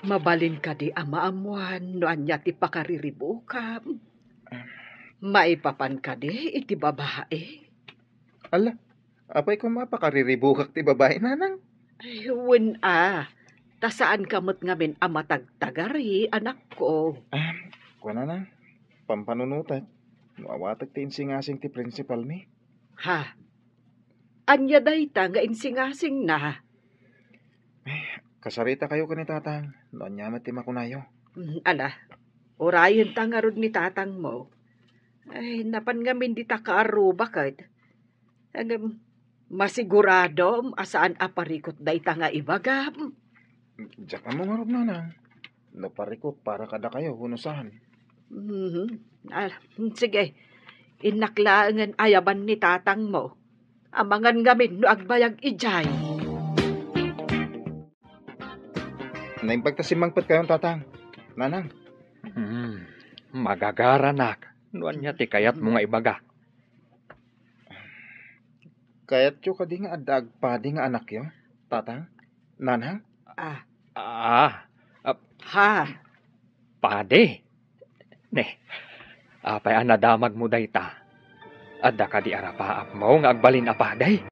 mabalin ka di amaamuan no anya ti pakariribukam. Maipapan ka di iti babae. Ala, apay ko mapakariribukak ti babae nanang. Ayun ta saan kamot ngamin amatagtagari, anak ko. Kuha na, pampanunutat. Nuawatag ti insingasing ti principal mi. Ha? Anya dayta nga insingasing na. Kasarita kayo ka ni tatang. Noon niya mati makunayo. Ala, orayon ta nga rod ni tatang mo. Ay, napan nga di ta kaaruba kad. Masigurado asaan aparikot dayta nga ibagam. Diyak mo nga rin nanang. Naparikot para kada kayo hunusahan. Sige, inaklangan ayaban ni tatang mo. Amangan ngamin no agbayag ijay. Naimpagtasimangpat kayong tatang. Nanang. Magagaranak. Nuan niya ti kayat mo nga ibaga. Kayat yo kadi nga adag pa di nga anak yo. Tatang. Nanang. Ha? Pade. Ne, apay anadamag mo dayta. Adda ka di arapaap mo nga agbalin apaday.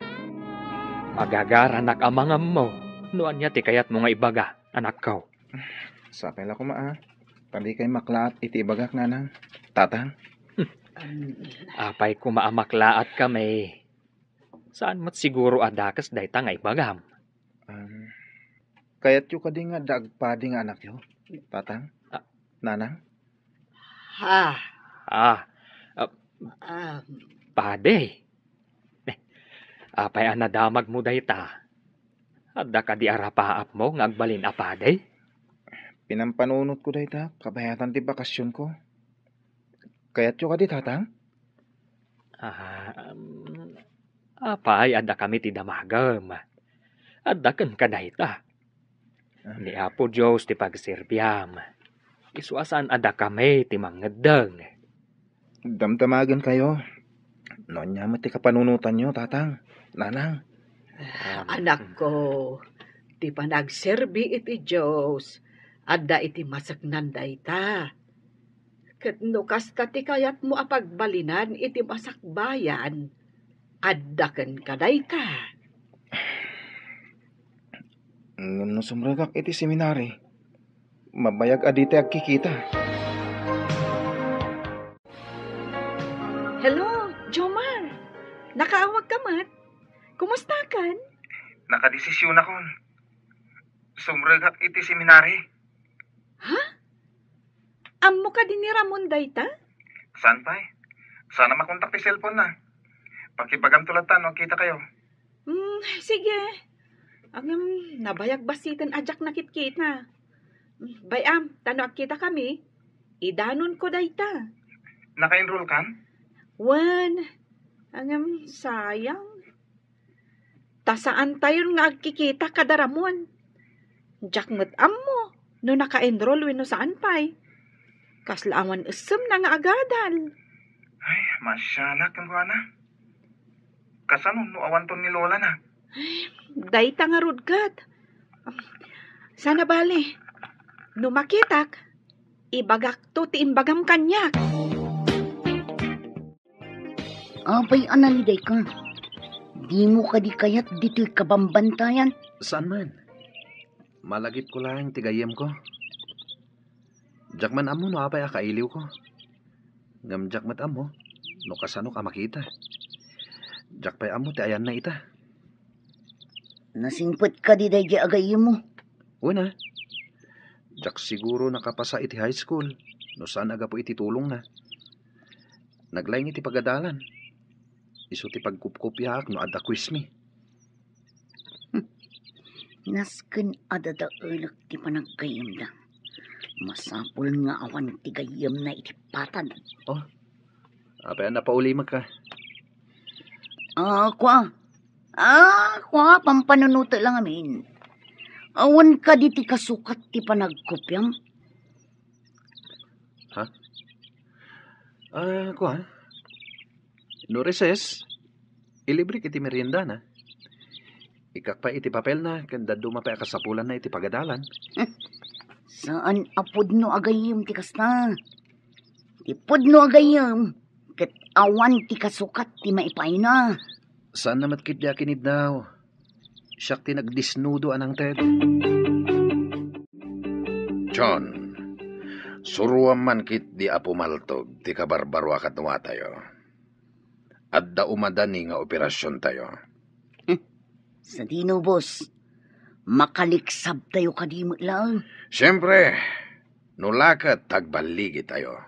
Magagaranak amangam mo. Nuan niya ti kayat mo nga ibaga, anak ko. Sapay la ko maa. Tadi kay maklaat iti ibagak nanang. Tatang. Apay ko maamaklaat kami. Saan mat siguro adakas dayta nga ibagam? Kayat yo kadi nga dagpa di nga anak yo. Tatang. Nanang. Pade. Apay anadamag mo dayta. Adda ka di arapaap mo nga agbalin apaday. Pinampanunot ko dayta. Kabayatan ti bakasyon ko. Kayat yo kadi tatang. Apay adda kami ti damagam. Adda ken kadayta. Ni Apo Diyos ti pagserbyam. Isuasan adda kami ti manggedeng. Damdamagan kayo. Noon niya mati kapanunutan nyo, tatang. Nanang. Anak ko, ti panagserbi iti Diyos, adda iti masaknan dayta. Ket no kasta ti kayat mo apagbalinan iti masakbayan, adda ken kadayta. Ngam no sumragak iti seminary, mabayag adite agkikita. Hello, Jomar. Nakaawag ka mat? Kumusta kan? Nakadesisyon akon. Sumragak iti seminary. Ammo ka din ni Ramon dayta? Saan pa eh? Sana makontak ti cellphone na. Pakibagam tulatan, no, kita kayo. Sige. Nabayag basitan ajak nakit-kita. Bayam, tano kita kami. Idanon ko dayta. Naka-enroll kan? Sayang. Tasaan tayo nga agkikita kada Ramon. Jakmet ammo, no naka-enroll no saan pa'y. Kaslaawan isem na nga agadal. Ay, masyanak ang kuha na. Kasanon no awanton ni Lola na. Dayta nga rudgat. Sana bali. No makitak, ibagak to ti imbagam kanyak. Apay analiday ka. Di mo ka di kayat dito'y kabambantayan. Saan man? Malagip ko lang tigayem ko. Jakman amo no apay akailiw ko. Ngam jakmat amo, no kasano ka makita. Jakpay amo ti ayan na ita. Nasingpet ka di day agay mo. Una, jak siguro nakapasa iti high school. No saan aga po iti tulong na. Naglaing iti pagadalan. Iso ti pagkupkupyak no adda quiz me. Nasken adada ulak ti panagkayam da. Masapul nga awan ti gayam na iti patan. Apay na paulimag ka. Kwa, pampanunuto lang amin. Awan ka di ti kasukat ti panagkupyam. Kuha. No recess, ilibre iti merienda na. Ikak pa iti papel na, kanda dumapay kasapulan na iti pagadalan. Saan apod no agayam ti kasta? Ti pod no agayam, ket awan ti kasukat ti maipay na. Saan namat kitya kinid daw? Siyak ti nagdisnudo anang ted. John, suruan man kit di apumaltog, ti kabarbarwa katnuwa tayo. At da umadani nga operasyon tayo. Sa dino, boss. Makaliksab tayo kadimot lang. Siyempre, nulakat tagbaligi tayo.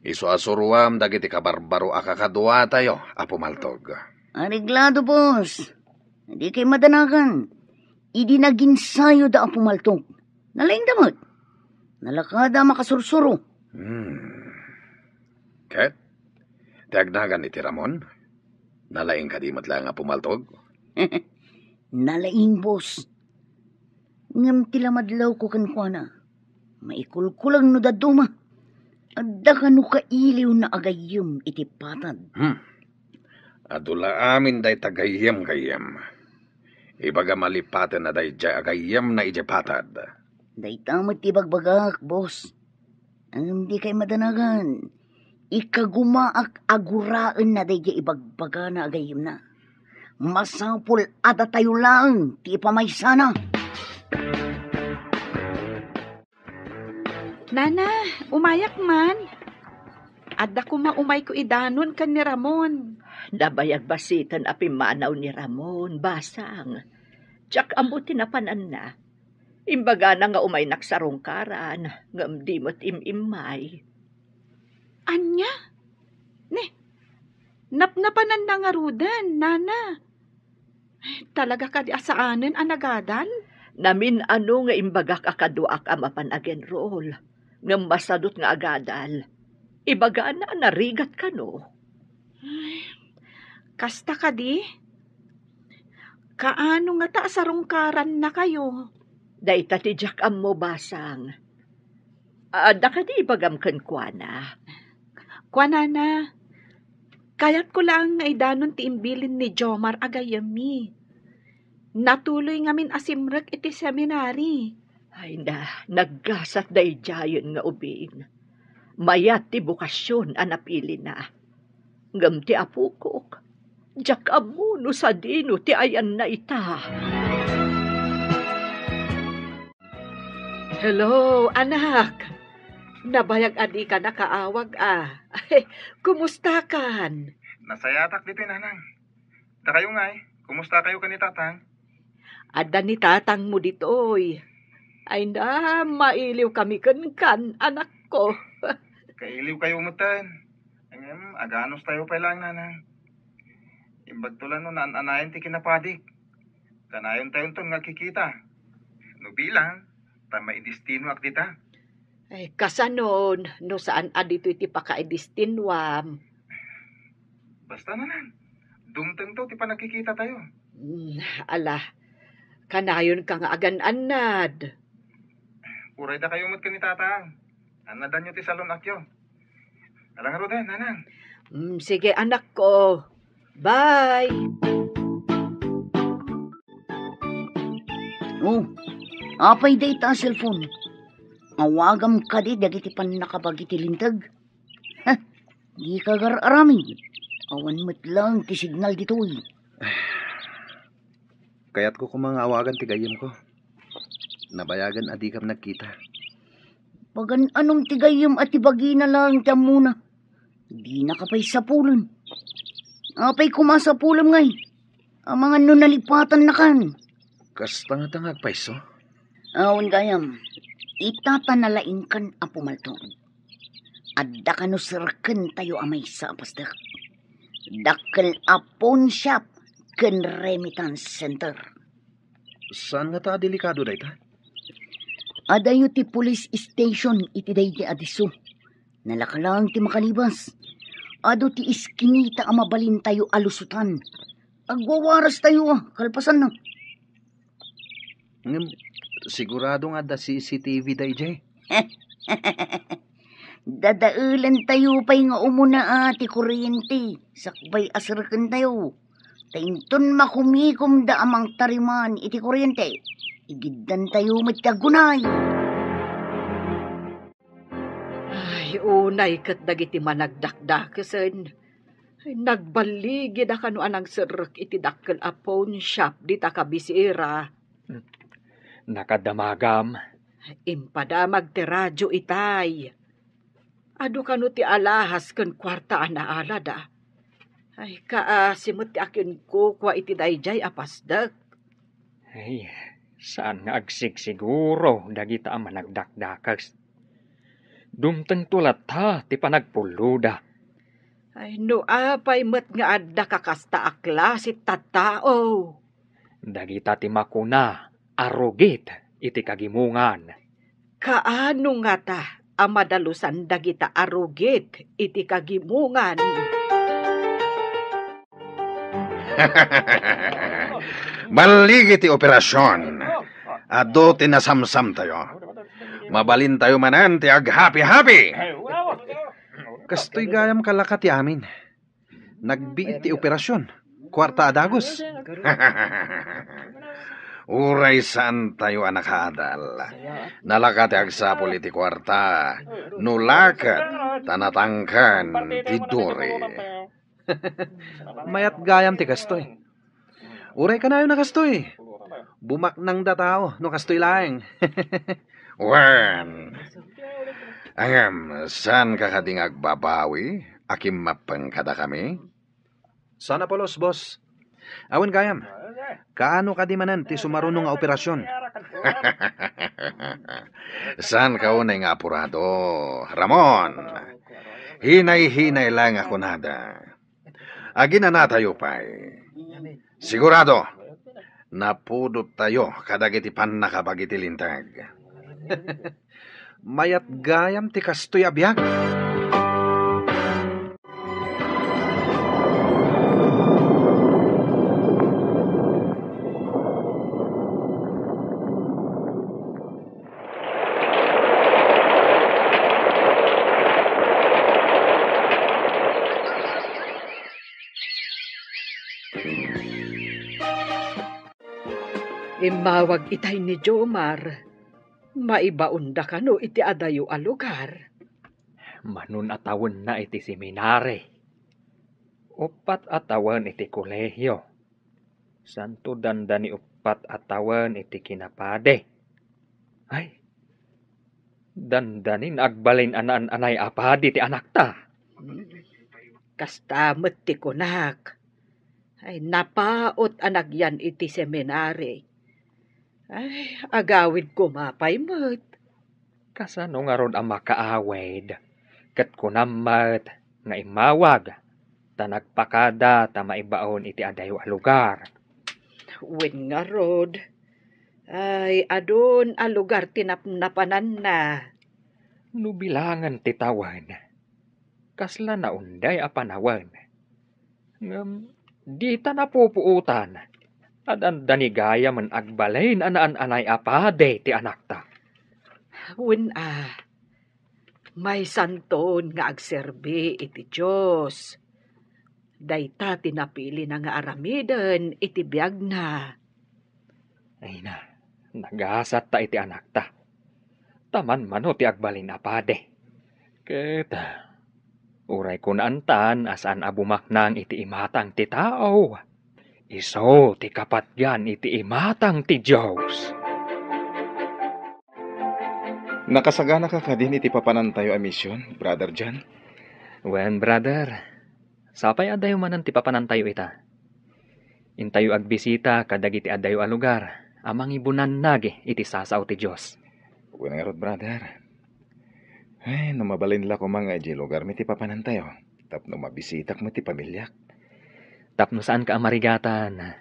Isu asuruam dagiti kabarbaro akakadwa tayo, apumaltog. Areglado, boss. Hindi kay madanagan. Idi naginsayo da ang pumaltog. Nalaing damot. Nalakada makasursuro. Ket, tiagnagan iti Ramon? Nalaing kadimot lang nga pumaltog? Nalaing, boss. Ngam tila madlaw ko kankwana. Maikulkulang no daduma. Adda ka no kailiw na agayom iti patad. Adula amin day tagayam-gayam. Ibaga malipatan na day jay agayam na ijapatad. Day tamot ibagbagak, boss. Ang di kay madanagan. Ikagumaak aguraan na day ibagbaga na agayom na. Masapul ada tayo lang, ti pamaysana. Nana, umayak man. Adda ko maumay ko idanon kan ni Ramon. Nabayag basitan apimanaw ni Ramon, basang. Tsak amuti na panan na. Imbaga na nga umay naksarongkaran, ngam di mo't imimay. Anya? Ne, napnapanan na nga rudan, Nana. Talaga ka di asaanan anagadan? Namin ano nga imbaga kakaduak amapan again roll. Ngam masadot nga agadal. Ibaga na narigat ka no. Kasta ka di? Kaano nga ta sarungkaran na kayo? Day tatijak am mo basang. Da ka di ibagam kankwana. Kwanana, kayat ko lang nga idanon ti imbilin ni Jomar agayami. Natuloy ngamin asimrek iti seminary. Ay na, naggasat day jayon nga ubin. Mayat ti bukasyon anapili na. Ngam ti apukok. Jak amuno sa dino ti ayan na ita. Hello, anak. Nabayag adi ka nakaawag Ay, kumusta kan? Nasayatak dito nanang. Da kayo nga Kumusta kayo ka ni tatang? Adda ni tatang mo ditoy. Ay na, mailiw kami kan, anak ko. Kailiw kayo mutan. Aganos tayo pa lang nanang. Imbag tulan no anayin ti kinapadik. Kanayon tayo ton nga kikita. No bilang, tama idistino ak dita. Ay, kasanon, no saan adito iti pakaidistinwam. Basta nanang. Dumteng to ti pa nakikita tayo. Ala, kanayon ka nga agan-anad. Uray da kayo mat ka ni tatang. Anadan nyo ti salon akyo. Alang rodan, nanang. Sige anak ko. Bye! Oh, apay day ta cellphone. Awagam ka di dagiti pan nakabagi ti lintag. Di ka gararami. Awan mo't lang ti signal ditoy. Kaya't ko kumang-awagan ti gayem ko. Nabayagan adi kam nagkita. Pagan anong tigayom at ibagi na lang tiyan muna. Di nakapay sapulon. Apay kumasapulam ngay. Ang mga nunalipatan na kan. Kasta nga tangag paiso. Awan gayam. Itatanalain kan apumalto. Adda ka no sirken tayo amay sa apasdak. Dakkel apon shop ken remittance center. Saan nga ta delikado dayta? Adayo ti police station iti daydi adiso. Nalakalang ti makalibas. Ado ti iskinita ang mabalin tayo alusutan. Agwawaras tayo kalpasan na. Sigurado nga da CCTV dayjay. Dadaulan tayo pa'y nga umuna ati kuryente. Sakbay asarkan tayo. Tainton makumikom da amang tariman iti kuryente. Igiddan tayo matyagunay. Ay, unay kat dagiti managdakdakasen. Nagbaligid ka no anang sirk iti dakkel a pawn shop di takabisira. Nakadamagam. Impadamag ti radyo itay. Ado ka no ti alahas ken kwarta na alada. Ay, simot ti akin ko, kwa iti dayjay apasdag. Ay, saan nga agsigsiguro dagita ang managdakdakas. Dumteng tulat ha, ti panagpuluda. Ay, no apay met nga adda kakasta akla si tattao. Dagita ti makuna, arugit, iti kagimungan. Kaano nga ta, amadalusan dagita arugit, iti kagimungan. Baligi ti operasyon. Ado tinasamsam tayo. Mabalin tayo manan ti aghapi-hapi. Kastoy gayam kalakat ti amin. Nagbiit ti operasyon. Kwarta adagos. Uray saan tayo anak adal. Nalakat ti agsapol iti kwarta. Nulakat tanatangkan ti duri. Mayat gayam ti kastoy. Uray ka na yun na kastoy. Bumaknang da tao no kastoy laeng. Wan. Angam, saan ka kading agbabawi? Akim mapang kada kami? Sana polos, boss. Awan gayam. Kaano ka di manan ti sumarunong nga operasyon? Saan ka unay nga apurado? Ramon, hinay-hinay lang ako nada. Agina na tayo pa'y. Sigurado, napudot tayo kadagiti pan nakabagiti lintag. Mayat gayam ti kastoy abiyag. Imawag itay ni Jomar. Maibaunda ka no iti adayo a lugar. Manun atawon na iti seminare. Upat atawan iti kolehyo. Santo dandani upat atawan iti kinapade. Ay, dandanin agbalin anay apadi ti anak ta. Kastamet ti kunak. Ay, napaot anagyan iti seminari. Ay, agawid ko mapay met. Kasano nga ron ang makaawed. Kat kunamat nga imawag. Ta nagpakada ta maibaon iti adayo a lugar. Wen nga rod. Ay, adon a lugar tinapnapanan na. Nubilangan ti tawan. Kasla na unday a panawan. Ngam, di ta napupuutan. Adan danigaya man agbalain anay apade ti anak ta. Wen may santon nga agserbi iti Diyos. Dayta tinapili na nga aramiden iti biyag na. Ay na, nagasat ta iti anak ta. Taman mano ti agbalin apade. Ket, uray kunantan asan abumaknang iti imatang ti tao. Iso ti kapatyan iti imatang ti Diyos. Nakasagana ka din iti papanan tayo a misyon, Brother John? Wen, brother, sapay adayo manan ti papanan tayo ita. Intayo agbisita kadag iti adayo a lugar, amang ibunan nagi iti sasaw ti Diyos. Wen nga rod, brother. Ay, numabalin la ko mga iti lugar mi ti papanan tayo. Tapno mabisitak mo ti pamilyak. Tapno saan ka amarigatan.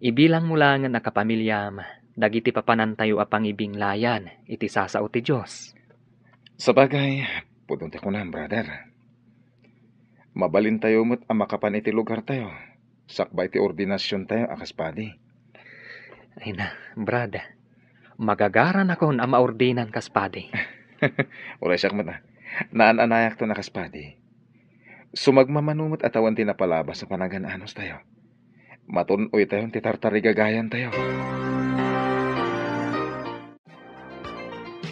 Ibilang mo lang nga nakapamilyam, dagiti papanan tayo apang ibinglayan, iti sasao ti Diyos. Sabagay, pudong ti kunan, brother. Mabalin tayo mo't amakapan iti lugar tayo. Sakbay ti ordinasyon tayo, akaspadi. Ay na, brad, magagaran akon ang maordinan kaspadi. Uray siyak mo na. Naan-anayak to nakaspadi. Sumagmamanumot atawan tinapalabas sa panagananos tayo. Matunoy tayo ti tartarigagayan tayo.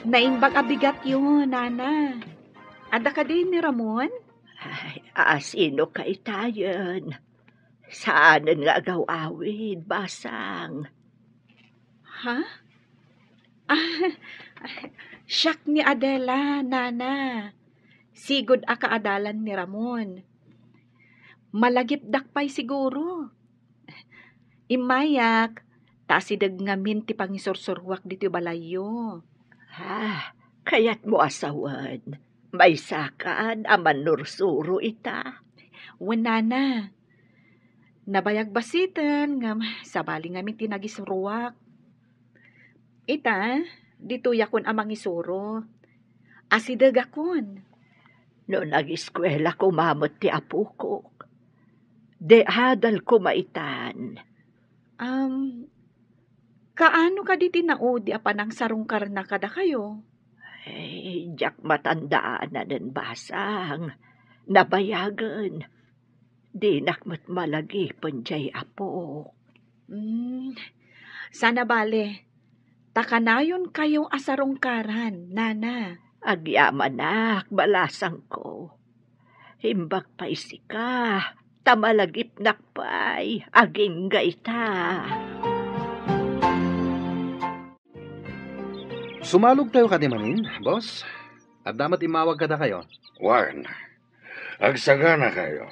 Naimbag abigat yun, Nana. Ada ka din ni Ramon? Ay, sino ka itayan? Saan nga agaw-awid, basang? Ha? Siyak ni Adela, Nana. Sigod akaadalan ni Ramon. Malagip dakpay siguro. Imayak, tasidag ngamin ti pangisursurwak dito balayo. Kaya't mo asawan. May sakaan aman nursuro ita. Wanana. Nabayag basitan ngam sabali ngamin tinagisurwak. Ita, dito yakon amang isuro. Asidag akon. No nag-eskwela ko mamot ti apo ko. De hadal ko maitan. Kaano ka di tinaudi apan ang sarungkar na kada kayo? Diyak matandaan na din basang. Nabayagan. Di nakmat malagi panjay apo. Sana bale. Takanayon kayong asarungkaran, nana. Agyaman nak, balasang ko. Himbak pa isika. Tamalagip nakpay. Aging gaita. Sumalog tayo katimanin, boss. At damat imawag kada kayo. Wan, agsagana kayo.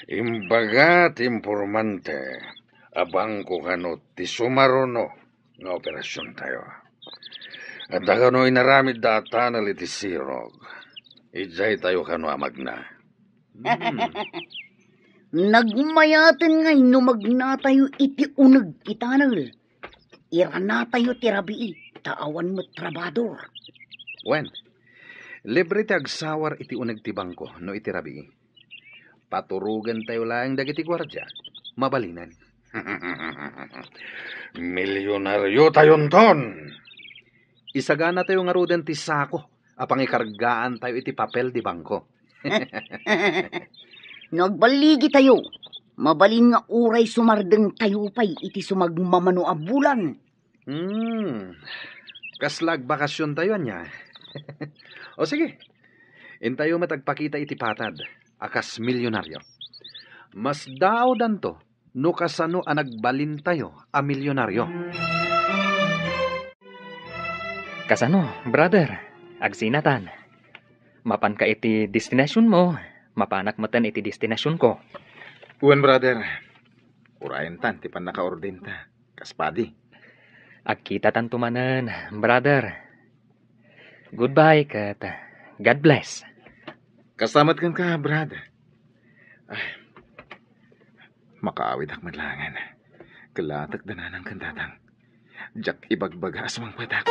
Imbagat impormante, abang ko kano ti sumaruno nga operasyon tayo. At kano inaramid data na liti sirog. Ijay tayo kano amagna. Nagmayaten ngay no magna tayo iti uneg itanal. Ira na tayo tirabii. Taawan mo trabador. Wen, libre ti agsawar iti uneg ti bangko no iti rabii. Paturugan tayo lang dagiti gwardya. Mabalinan. Milyonaryo tayon ton. Isagana tayo nga ruden ti sako. Apang ikargaan tayo iti papel di bangko. Nagbaligi tayo. Mabalin nga uray sumardeng tayo pa'y iti sumagmamano a bulan. Kaslag bakasyon tayo niya. O sige, intayo matagpakita iti patad, akas milyonaryo. Mas daw danto, no kasano a nagbalin tayo a milyonaryo. Kasano, brother? Agsinatan. Mapan ka iti destinasyon mo. Mapanak matan iti destinasyon ko. Uwan, brother. Urayan tan, ti pan naka-ordin ta. Kaspadi. Agkita tantumanan, brother. Goodbye, kat God bless. Kasamat kan ka, brad. Ay, makaawid ak madlangan. Kalatak dananang kandatang. Jak ibagbaga aswang patak.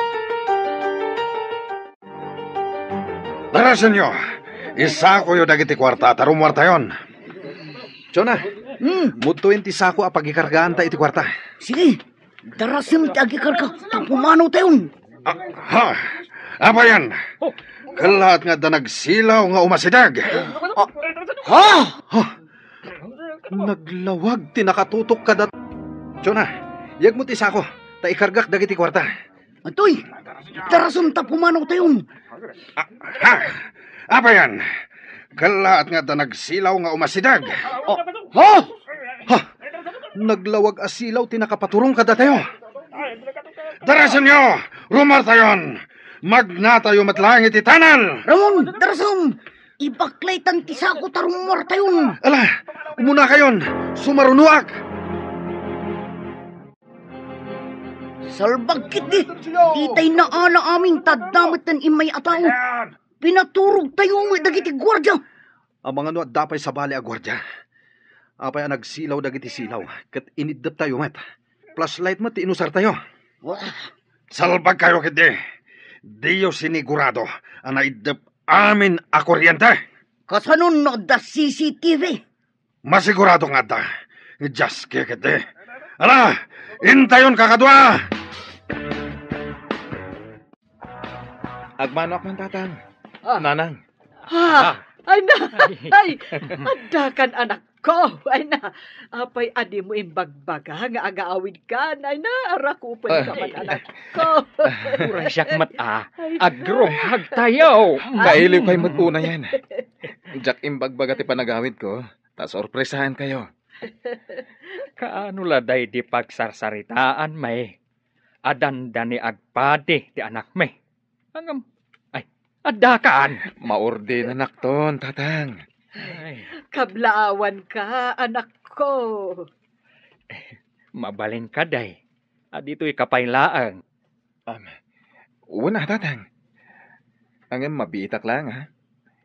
Darasan nyo, isa ko yung dagiti kwarta, tarumwarta yon. Chona, mutuin ti sako a pagikargaan ta iti kwarta. Sige, darasim ti agikar ka. Tapumano tayon. Apa yan? Kalat nga da nagsilaw nga umasidag. Naglawag ti nakatutok kada. Chona, yag mo ti sako, ta ikargak dagiti kwarta. Atoy, darasim tapumano tayon. Apa yan? Kalat nga da nagsilaw nga umasidag. Naglawag asilaw ti nakapaturong kada tayo. Darasan nyo! Rumar tayon! Magna tayo matlangit itanal! Ramon, darasam! Ibaklay tan ti sako tarumor tayon. Ala, umuna kayon! Sumarunuak! Salbagkit di! Itay na ala aming tadamit ng imay ataw. Pinaturog tayo ng dagiti gwardya. Ang mga nuat dapay sa bali a gwardya. Apay ang nagsilaw dagiti silaw. Kat inidap tayo met. Flashlight mo ti inusar tayo. Salbag kayo kiti. Diyo sinigurado ang naidap amin a kuryente. Kasanon na da CCTV. Masigurado nga da. Just kiti. Ala, intayon kakadwa! Agmanok man tatang. Nanang. Ay na, ay, adakan anak ko. Ay na, apay adi mo imbagbaga nga agaawid ka. Ay na, arakupan ka man anak ko. Uray siyak mata. Agrong tayo. Kailiw kayo mag-una yan. Jak imbagbaga ti panagawid ko. Ta sorpresahan kayo. Kaano laday di pagsarsaritaan may. Adandani agpadi ti anak may. Angam, ay, adakaan. Maorde na nakton, tatang. Ay, Kablaawan ka, anak ko. mabalin ka, day. Dito'y kapaylaang. Una, tatang. Ang mabitak lang, ha?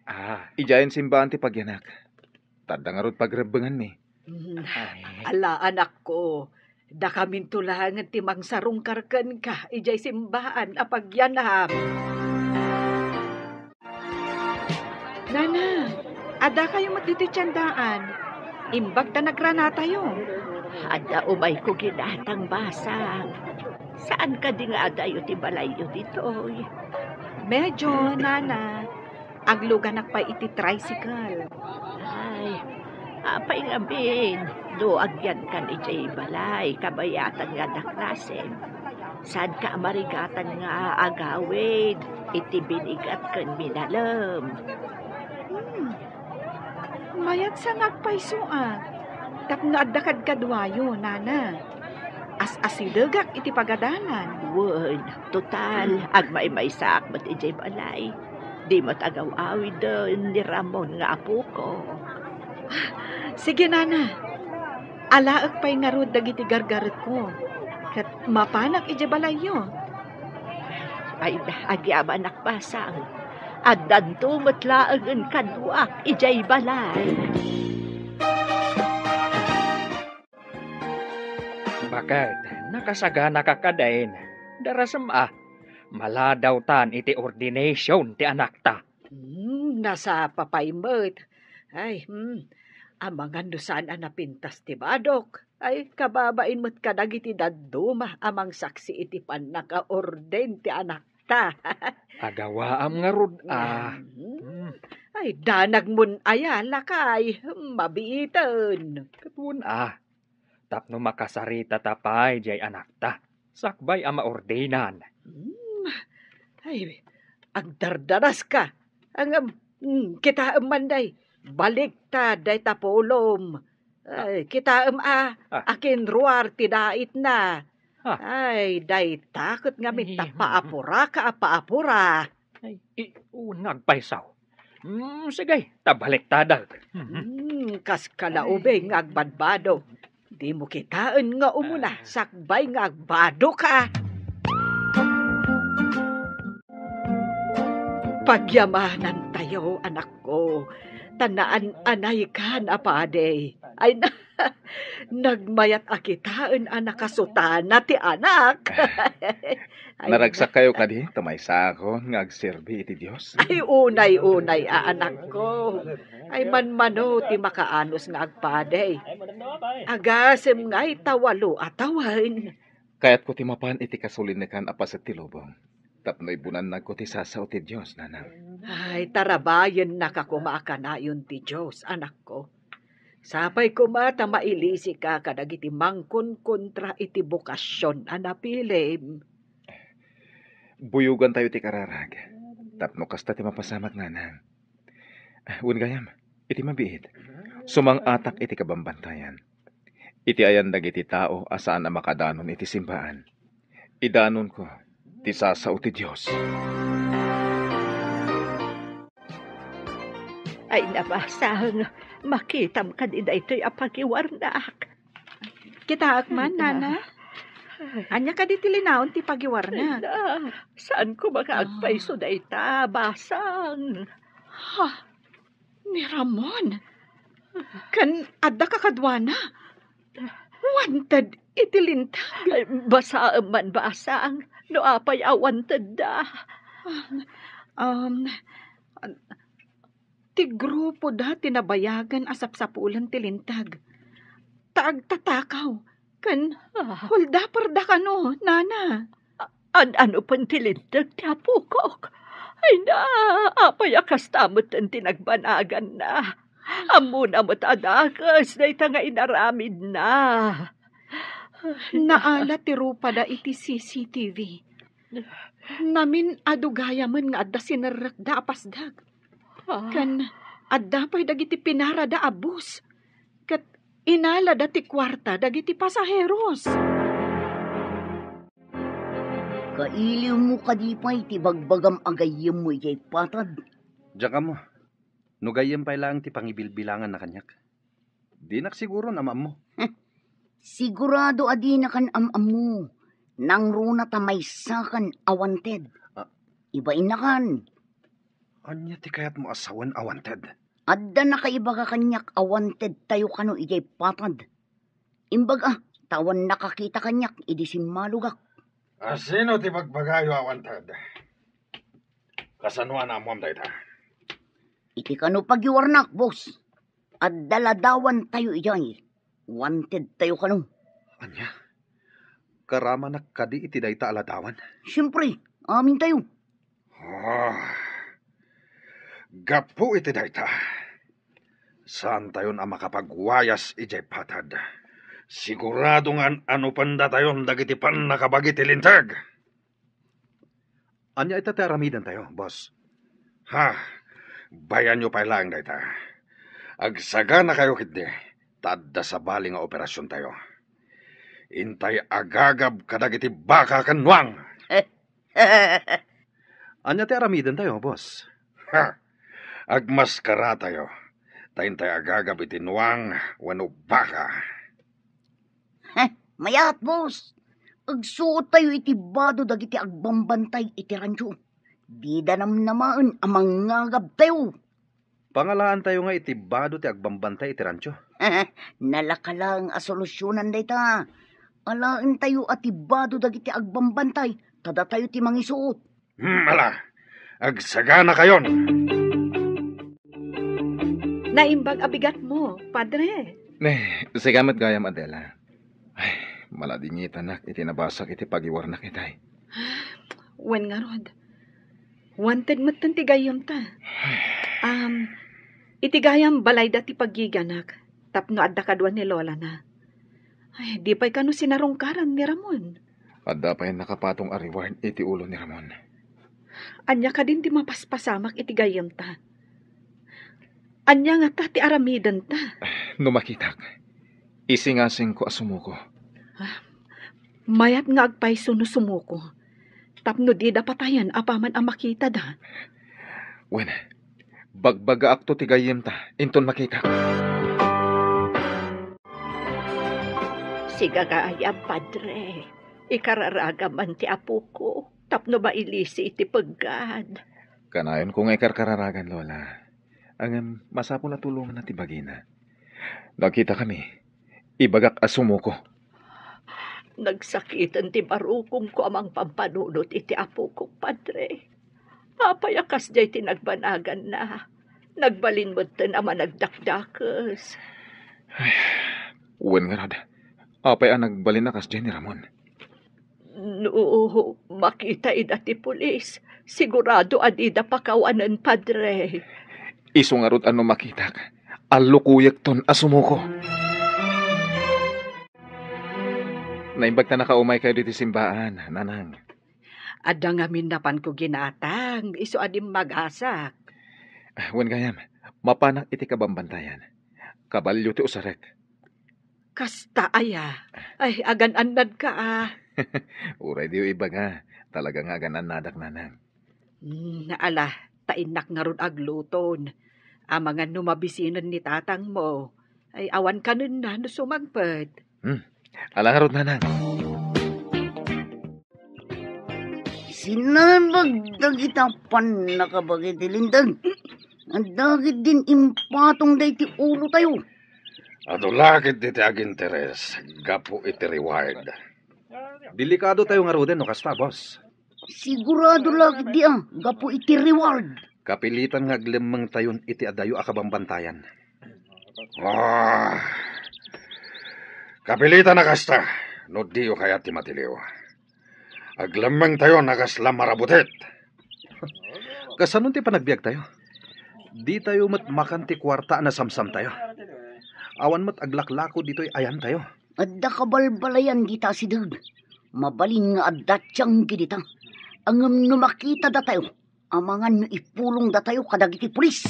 Ay, Ijayan simbahan ti pagyanak. Tadangarot pagrebengan mi. Ala, anak ko. Da kamin tulangan ti mangsarong karkan ka. Ijay simbahan apagyanam. Nana, ada kayo matititsandaan. Imbag ta nagrana tayo. Ada umay ko ginatang basang. Saan ka di nga adayo ti balayo ditoy? Medyo, Nana. Agluganak pa iti tricycle. Ay, apay nga bin. Do agyan kan ijay balay. Kabayatan nga daklasen. Saan ka marigatan nga agawid. Iti binigat kan minalam. Mayat sa ngagpayso Tapno addakad kadwayo, Nana. As-asidagak iti pagadalan. Word, total. Agmay-may sak mat ijay balay. Di matagaw-awid doon ni Ramon nga apo ko. Sige, Nana. Alaag pa'y nga rod dagiti gargaret ko. Kat mapanak iti balayo. Ay, agyaman nakpasang. At danto matlaangan kadwak ijay balay. bakit? Nakasagana ka kadain. Darasam maladaw tan iti ordination ti anak ta. Nasa papaymot. Ay, amangan dosan anapintas ti badok. Ay, kababain mo't kadag iti daduma amang saksi iti pan naka-orden ti anak ta. Agawaam nga rod Ay, danag mun ayala kay, mabiitan. Katun tapno makasarita tapay jay anak ta. Sakbay ama ordinan. Ay, agdardaras ka. Ang kita manday. Balik ta day tapolom. Ay, kita akin ruar tidait na. Ay, day takot nga mita paapura ka paapura. Ay, nagpaysaw. Sige, tabalik tadag. Kas kalaube nga agbadbado. Di mo kitaan nga umuna, sakbay nga agbado ka. Pagyamanan tayo, anak ko. Tanaan anay ka na pade. Ay nagmayat akitaan anak kasutana ti anak. Naragsak kayo kadi, tamaysa ako, nga agserbi iti Diyos. Ay unay-unay anak ko. Ay manmano ti makaanos nga agpade. Agasem nga itawalo atawan. Kaya't ko timapan iti kasulinikan apa sa tilubong. Tapno'y bunan na ko ti sasaw ti Diyos, nanang. Ay, tarabayan na kakumaka na yun ti Diyos, anak ko. Sapay kumata mailisi ka kadag iti mangkon kontra iti bukasyon, anapilim. Buyugan tayo ti kararag. Tapno kasta ti mapasamak, nanang. Gayam, iti mabiit. Sumang atak iti kabambantayan. Iti ayan dagiti tao asaan na makadanon iti simbaan. Idanon ko, ti sasaw ti Diyos. Ay nabasang, makitam ka din na ito'y apagiwarnak. Kita akman, Nana. Anya ka di tilinaon ti pagiwarna. Saan ko makaagpaiso na ita, basang? Ni Ramon. Kan adda ka kadwana. Wanted itilintag. Ay, basaan man basang, no apay awanted da. Ti grupo da tinabayagan asap-sapulan tilintag. Taag tatakaw. Kan hulda parda ka no, Nana. Ano pang tilintag ti apukok? Ay na, apay akastamot ang tinagbanagan na. Amo na matadakas na ita nga inaramid na. Naala ti rupa da iti CCTV. Namin adugaya man nga adda sinarak da apasdag. Kan adda pa'y dagiti pinara da abus. Kat inala da ti kwarta dagiti pasaheros. Kailiw mo kadipay, ti bagbagam agayem mo ijay patad. Diyan ka mo. No gayem pa lang ti pangibilbilangan na kanyak. Di siguro na mo. Sigurado adi na kan am-amu. Nang runa ta may sakan awanted. Ibain na kan. Anya ti kayat mo asawan awanted. Adda na kaiba ka kanyak awanted tayo kano ijay patad. Imbaga, tawan nakakita kanyak idi simmalugak. Sino ti pagbagayo awantad? Kasanuan na mo dayta. Iti kano pagiwarnak, boss. Adda ladawan tayo ijay. Wanted tayo kano. Anya? Karama na kadi iti dayta aladawan. Siyempre, amin tayo. Gapu iti dayta. Saan tayo na makapagwayas ijay patad? Sigurado nga ano panda tayon dagiti pan nakabagi ti lintag. Anya ita ti aramidan tayo, boss. Bayan nyo pa lang dayta. Agsaga na kayo kitdi. Tadda sa bali nga operasyon tayo. Intay agagab kadagiti baka kanwang. Anya ti aramidan tayo, boss. Agmaskara tayo. Tayintay agagab iti nuwang wano baka. Mayat, boss. Agsuot tayo iti bado dagiti agbambantay iti rancho. Di danam namaan amang ngagab tayo. Pangalaan tayo nga iti bado ti agbambantay iti rancho. Nalakalang a solusyonan dayta. Alaan tayo at ibado dagiti agbambantay. Tada tayo ti mangisuot. Ala, agsagana kayon. Naimbag abigat mo, padre. Sigamat gayam Adela. Ay, maladingit anak, iti nabasak iti pagiwarnak itay. Wen nga rod. Wanted mo tantigayam ta. Itigayam balay dati paggiganak. Tapno adda kadwan ni Lola na. Ay, di pa'y kano sinarungkaran ni Ramon. Adda pa yung nakapatong reward iti ulo ni Ramon. Anya ka din di mapaspasamak itigayam ta. Anya nga ta ti aramidan ta. Numakitak. Isingasing ko asumuko. Mayat nga agpay sumuko. Tapno di dapatayan apaman ang makita da. Wen, bagbaga akto ti gayem ta. Inton makita. Sigagaya, padre. Ikararagaman ti apo ko. Tapno ba ilisi iti paggad? Kanayon kung ikarkararagan, Lola. Ang masapo na tulungan na ti bagina. Nakita kami. Ibagak asumuko. Nagsakitan ti barukong ko amang pampanunot iti apo ko, padre. Papayakas jay tinagbanagan na. Nagbalin mo tin ama nagdakdakas. Uwen nga rad. Apay ang nagbalin na kas ni Ramon. No, makita ida ti pulis. Sigurado adida pakawanan, padre. Iso nga rod ano makita ka. Alukuyak ton asumuko. Naimbag na nakaumay kayo dito simbaan, nanang. Ada nga minapan ko ginatang. Iso adim mag-asak. Wen gayam, mapanak iti kabambantayan. Kabalyo ti usarek. Kasta aya. Ay, agan-anad ka Uray diyo iba nga. Talaga nga ganan nadak nanang. Naala, tainak nga ron agluton. Ang mga numabisinan ni tatang mo. Ay awan ka nun na sumagpad. Ala nga ron nanang. Sinabag dagitapan nakabagay ti lindang. Ang dagit din impatong day ti ulo tayo. Adulakit iti aginteres. Gapu iti reward. Delikado tayo nga roden, no kasta, boss. Sigurado lakit di gapo iti reward. Kapilitan nga aglemang tayon iti adayo akabambantayan. Kapilitan na kasta. No diyo kaya ti matiliw. Aglamang tayo nakasla marabutet. Kasanon ti panagbiag tayo? Di tayo makanti kwarta na samsam tayo. Awan mat aglaklako dito'y ayan tayo. Adda kabalbalayan dita si Dag. Mabalin nga addatyang gidita. Ang numakita da tayo. Amangan ipulong da tayo kadagiti pulis.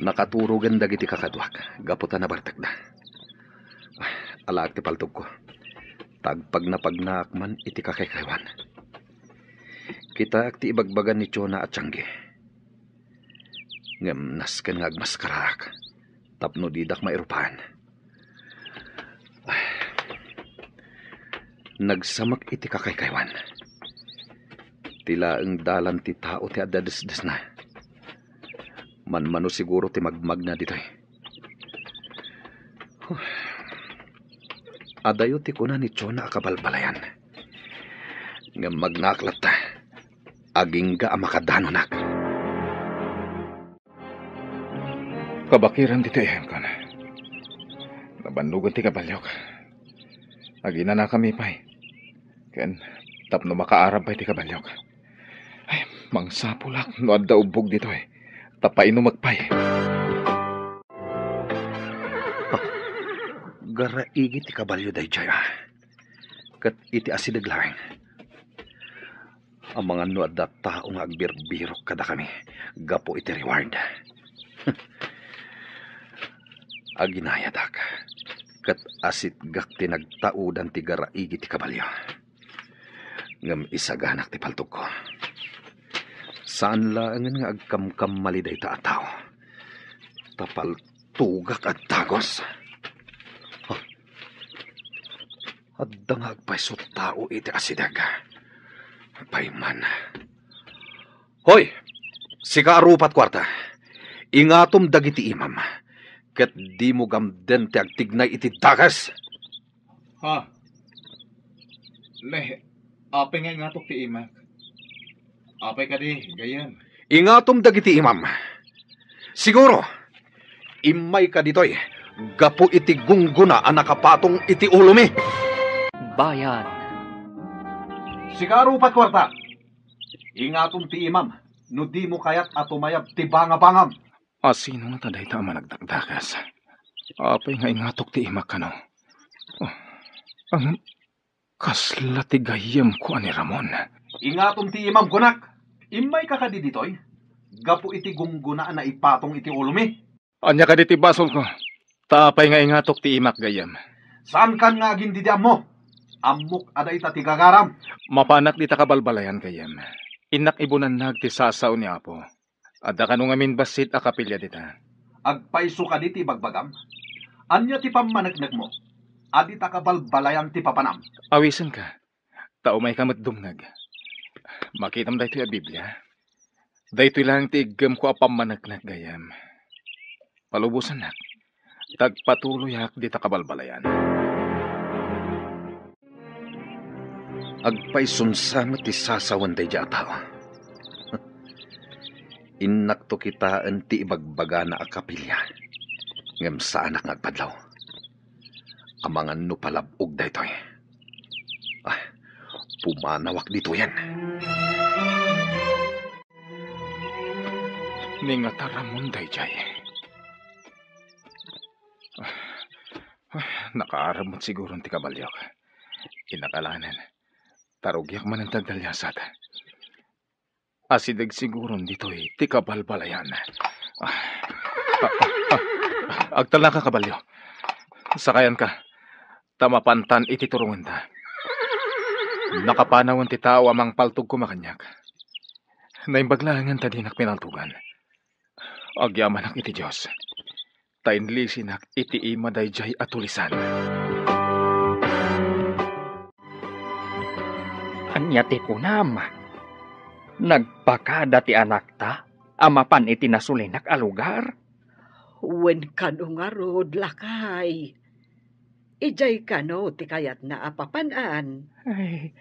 Nakaturugan dagiti kakadwak. Gaputan na bartak da. Alaak ti paltog ko. Tagpag na pagnaakman iti kakaykawan. Kita ti ibagbagan ni Chona at Tiangge. Ngem nasken nga agmaskarak. Tapno didak mairupan. Nagsamak iti kakaykaywan. Tila ang dalan ti tao ti adadesdes na. Manmano siguro ti magmag na ditoy. Adayo ti kuna ni Chona akabalbalayan. Nga magnaklat ta. Aging ga amakadanonak. Kabakiran dito ihem ka na. Nabandugan ti kabalyok. Agina na kami pa'y. Ken tapno makaarab pa'y ti kabalyok. Ay, mangsapulak no adda ubog dito eh. Tapain no magpay. Garaigi ti kabalyo day jaya. Kat iti asidaglaeng. Ang mga no adda tao nga agbirbirok kada kami. Gapo iti reward. Aginayadak. Kat asit gak tinagtaudan ti garaigi ti kabalyo. Ngam isaganak ti paltog ko. Saan laangan nga agkamkam maliday ta ataw. Tapal tugak at tagos. Adda nga agpaiso tao iti asidag. Payman. Hoy! Sika arupat kwarta. Ingatom dagiti imam. Ket di mo gamden ti agtignay iti dagas. Ha? Leh, apay nga ngatok ti imak. Apay ka di, gayan. Ingatom dagiti imam. Siguro, imay ka ditoy. Gapo iti gungguna ang nakapatong iti ulumi. Bayan. Sika arupat kwarta. Ingatom ti imam. No di mo kayat atumayab ti bangabangam. Sino nga taday ta managdagdagas? Apay nga ingatok ti imak ka no? Oh, ang kasla ti gayam ko ani Ramon. Ingatom ti imam gunak. Imay ka kadi ditoy. Gapo iti gunggunaan na ipatong iti ulumi. Anya ka di ti basol ko. Tapay nga ingatok ti imak gayam. Saan kan nga gindidiam mo? Amok aday ta ti gagaram. Mapanak di ta kabalbalayan gayam. Inak ibunan nag ti sasaw ni Apo. Adda ka nung amin basit a kapilya dita. Agpaiso ka di ti bagbagam. Anya ti pamanagnag mo. Adi ta kabalbalayan ti papanam. Awisan ka. Tao may kamatdumnag. Makitam dahito yung Biblia. Dahito lang ti igam ko apamanagnag gayam. Palubusan nak. Tagpatuloy hak di ta kabalbalayan. Agpaisunsam ti sasawan day jataw. Inak to kita ti ibagbaga na akapilya. Ngem sa anak nagpadlaw. Amangan no palabog daytoy. Pumanawak dito yan. Ningataramon dayjay. Nakaaramot siguro ti kabalyok. Inakalanan. Tarugyak man ang tagdalyasat. Asidag siguro dito'y ti kabalbalayan. Agtala ka kabalyo. Sakayan ka. Tamapantan iti turungan ta. Nakapanawan ti tao amang paltog kumakanyak. Naimbaglangan ta dinak pinaltugan. Agyamanak iti Diyos. Tainlisinak iti ima dayjay atulisan. Anya ti kunam. Nagpakada ti anak ta. Amapan iti nasulinak a lugar. Wen kano nga rod lakay. Ijay kano ti kayat na apapanan. Ay,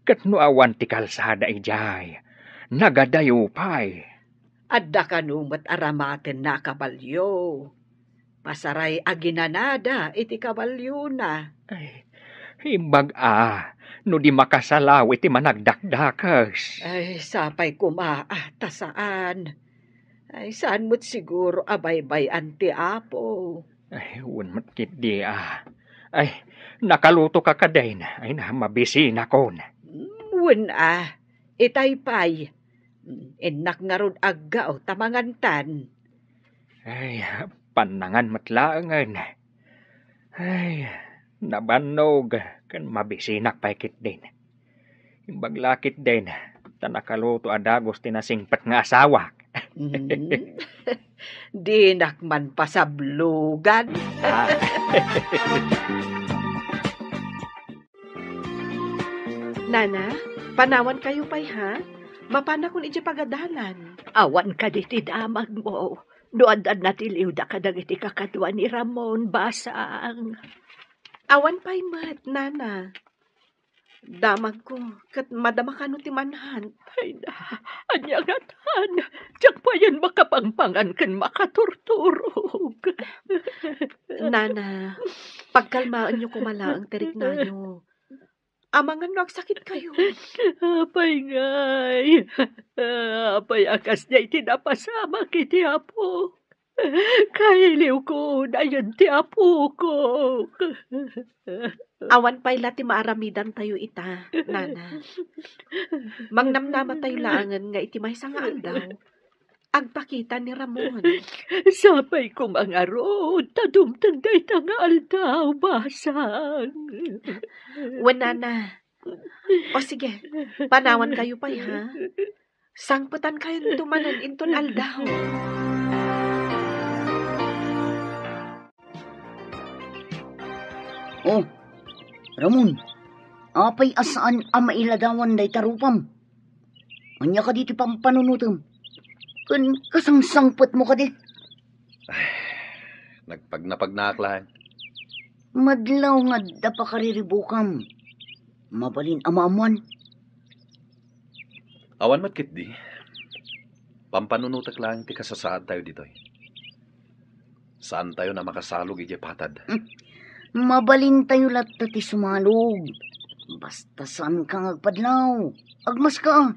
katno awan ti kalsada ijay. Nagadayupay. Adda kano mat aramaten na kabalyo. Pasaray aginanada iti kabalyo na. Ay, himbag no di makasalaw iti managdakdakas. Ay, sapay kumaata saan. Ay, saan mo't siguro abay-bayan ti Apo. Ay, unmat kit di Ay, nakaluto ka kaday na. Ay, mabisi na kon. Itay pay. Inak nga ron aggaw tamangantan. Ay, panangan matlaangan. Ay, nabanog kan mabisinak paikit din. Imbag lakit din. Tanakaluto adagos tinasingpat nga asawa. Hmm. Di nakman pasablugan. Ah, Nana, panawan kayo pa'y ha? Mapana kun iti pagadalan. Awan ka di tidamag mo. Doan na tiliw da ka dagiti kakadwa ni Ramon basang. Awan pa'y mat, Nana. Damag ko, kat madama ka no ti manhan. Ay na, anya nga tan. Tiyak pa yan makapangpangan kan makaturturog. Nana, pagkalmaan niyo kumala ang terik na nyo. Amangan nagsakit kayo. Apay ngay. Apay akas niya itinapasama kiti apo. Kailiw ko na yun ti apo ko. Awan pa'y lati maaramidan tayo ita, Nana. Mangnamnama tayo laangan nga iti may sangaan daw. Agpakita ni Ramon. Sapay ko mga rod, tadumtang day tangal daw, basang. Nana. O sige, panawan kayo pa'y ha. Sangputan kayo tumanan inton aldaw. Oh, Ramon, apay asaan ang mailadawan day tarupam? Anya ka diti pampanunutam? Kan kasangsangpot mo ka di? Nagpagnapagnaaklaan. Madlaw nga dapa kariribukam. Mabalin amamuan. Awan mat kit di. Pampanunutak lang ti kasasaad tayo dito. Saan tayo na makasalog iti patad? Mabalin tayo latta ti sumalog. Basta saan ka ngagpadlaw. Agmas ka.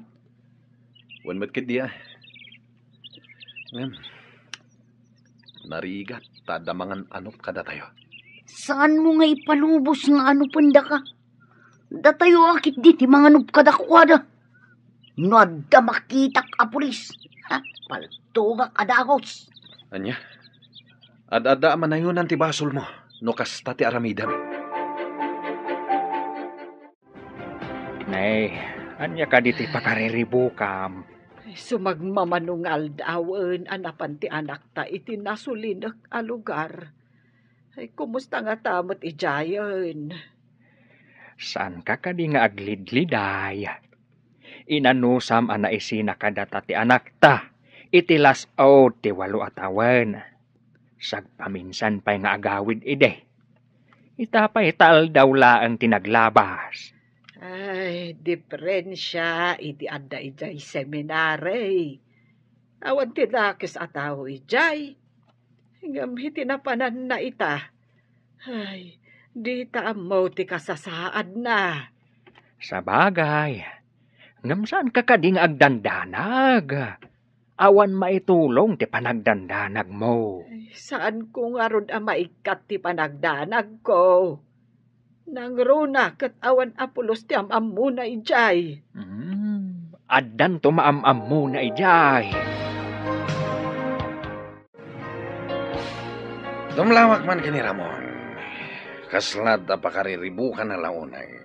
Wan mat kit di ah. Narigat, tadamangan anop kada tayo. Saan mo nga ipalubos nga ano panda ka? Datayo akit di ti mga nup kadakwada. Nada makitak a pulis. Ha? Paltugak adagos. Anya? Ad-ada manayunan ti basol mo. No kasta ti aramidam. nay, anya ka diti pakariribukam. Sumagmamanungal dawen anapan ti anak ta iti nasulinak a lugar. Ay, kumusta nga tamot ijayon? Saan ka kadi nga aglidliday? Inanusam ana isina kadata ti anak ta. Iti lasaw ti 8 atawan. Sagpaminsan pa'y nga agawid ide. Itapay tal daw laang tinaglabas. Ay, diferensya iti adda ijay seminary. Awan ti dakis ataw ijay. Hingam hitinapanan na ita. Ay, di taamaw ti kasasaad na. Sa bagay, ngamsaan ka kading agdandanag. Awan maitulong ti panagdandanag mo. Ay, saan ko nga rod maikat ti panagdanag ko? Nangruna kat awan apulos ti amam mo na ijay. Addan to maamam mo na ijay. Dumlawak man kini Ramon. Kaslad da pakariribukan na launay.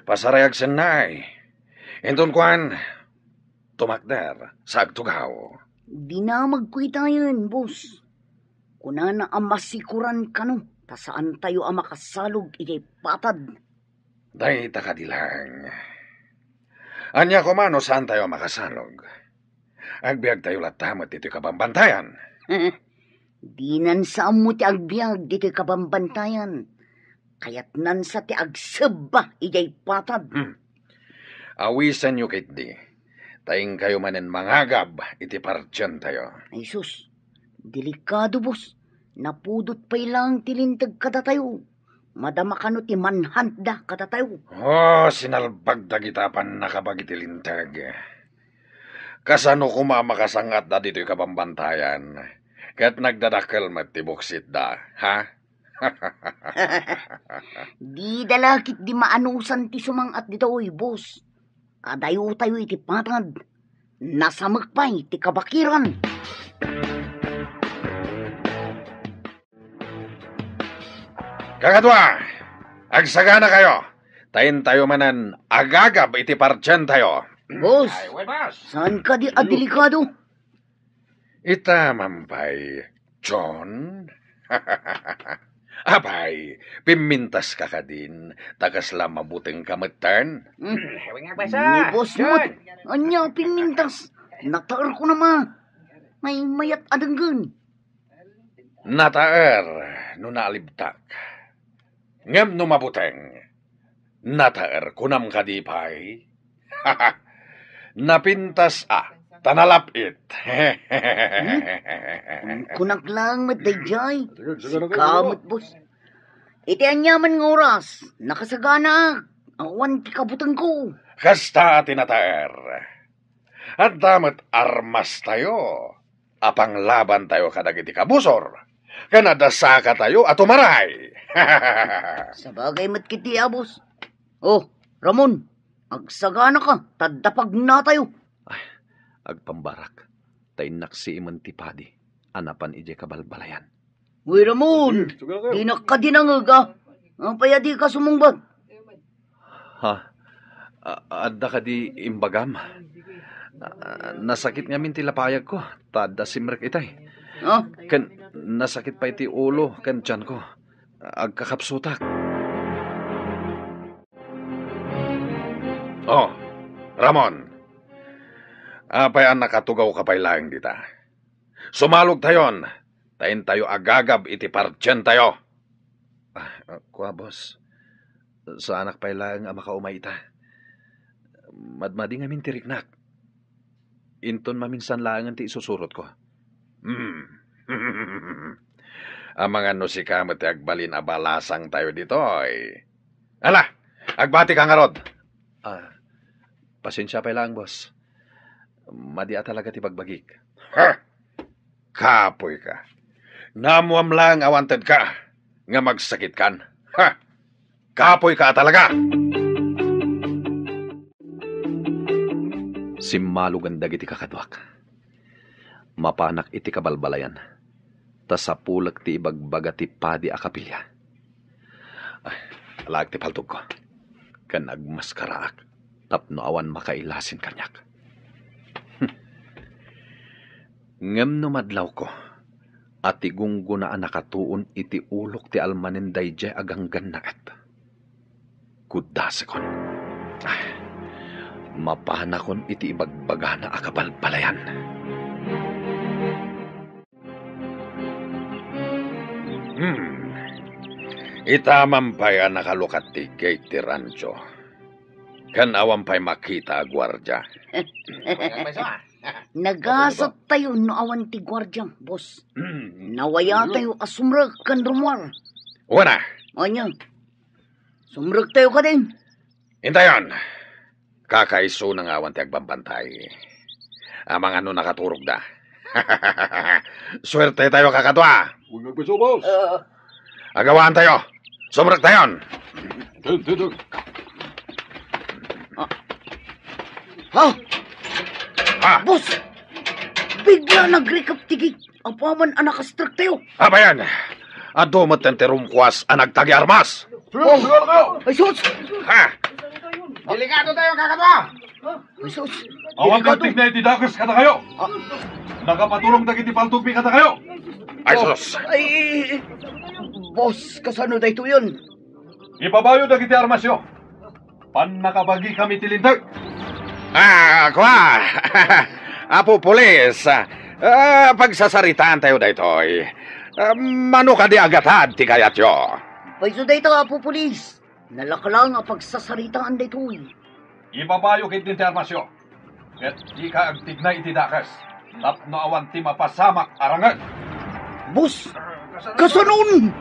Pasarayag senay. Enton kuan, tumakder sa agtugaw. Di na magkuitayan, boss. Kuna na ang masikuran ka no, tasaan tayo ang makasalog iti patad. Day takadilang. Anya ko mano saan tayo makasalog? Agbiag tayo latamot ito kabambantayan. Di nan sa mo ti agbiag dito kabambantayan. Kaya't nan sa ti agseba ijay patad. Awisan nyo kit di. Taing kayo manen mangagab iti partyan tayo. Ay sus, delikado boss. Napudot pa'y lang tilintag kada tayo. Madama ka no ti manhanda kada tayo. Oh, sinalbag dagitapan nakabagitilintag. Kasano kumamakasangat da dito'y kabambantayan. Kaya't nagdadakal matiboksit da, ha? Di dalakit di maanusan ti sumangat dito oy, boss. Kadayo tayo iti patad. Nasamag pa'y ti kabakiran. Kakadwa, agsagana kayo. Tayin tayo manan agagab iti partyan tayo. Boss, saan ka di adelikado? Ita, mampay, John? Abay, pimintas ka din. Takas lang mabuting kamatan. Ni boss mo, anya pimintas. Nataar ko naman. May mayat adanggan. Nataer, no naalibtak. Ngem no mabuteng. Nataer, kunam kadipay. Napintas tanalapit. Kunak lang matdayjay. Kamot, boss. Iti anyaman ng oras. Nakasagana. Awan ti kabutang ko. Kasta tinataer. At damat armas tayo. Apang laban tayo kadagiti kabusor. Kanadasaka tayo at umaray. Sabagay matkiti, boss. Oh, Ramon. Agsagana ka. Tadapag na tayo. Agpambarak. Tay naksiiman ti padi. Anapan ije kabalbalayan. Uy, Ramon. Di na ka dinangag, Ang payadi ka sumungbag. Ha? Adda ka di imbagam. Nasakit nga min ti lapayag ko. Tada simrek itay. Kan nasakit pa iti ulo kan tiyan ko. Agkakapsutak. Oh, Ramon. Apay ang nakatugaw ka pa'y laing dita. Sumalog tayon. Tayin tayo agagab iti partyen tayo. Kuha, boss. Sa anak pa'y laing makaumay ita. Madmadi nga min tiriknak. Inton maminsan laangan ti isusurot ko. Ang mga nusikamot agbalin abalasang tayo dito ay. Ala, agbati ka nga rod. Pasensya pa lang, boss. Madia talaga ti pagbagik. Ha? Kapoy ka. Namuam lang awanted ka. Nga magsakit kan. Ha? Kapoy ka talaga. Simmalugan dagiti kakadwak. Mapanak iti kabalbalayan. Tasapulak ti ibagbaga ti padi akapilya. Alag ti paltog ko. Kan agmaskaraak. Tapno awan makailasin kanyak. Ngem no madlaw ko. At igunggo na nakatuon iti ulok ti almanin dayjay aganggan na et. Kudasekon. Mapanakon iti ibagbaga na akabalbalayan. Itamampay ang nakalukat ti gate ti rancho. Kan awan pa'y makita gwardya. Nagasat tayo no awan ti gwardyang, boss. Nawaya tayo asumrag kan rumwar. Wana, Anya, sumrag tayo ka din. intayon. Kakaiso ng awan ti agbambantay. Amang ano nakaturog da. Swerte tayo kakatwa. Agawaan tayo. Sumrag tayon. Ha? Boss! Bigla nag-recap tigig. Apaman anak astrak tayo. Abayan. Adumat ang terumkwas ang nagtagi armas. Ay, sus! Ha? Delikado tayo, kakatwa! Ay, sus! Awag ang tig na itidakas kata kayo. Nakapaturong dagiti paltugbi kata kayo. Ay, sus. Ay, boss, kasano da ito yun? Ipabayo dagiti armasyo. Pan nakabagi kami tilintag. Kwa. Apo pulis. Pagsasaritaan tayo daytoy. Mano ka di agatad ti kayat yo. Paiso da ito, Apo Pulis. Nalakalang ang pagsasaritaan da ito. Ipabayo kit dinti armasyo. Ket di ka agtig na itidakas. Tapno awan ti mapasamak arangan. Boss, kasanon!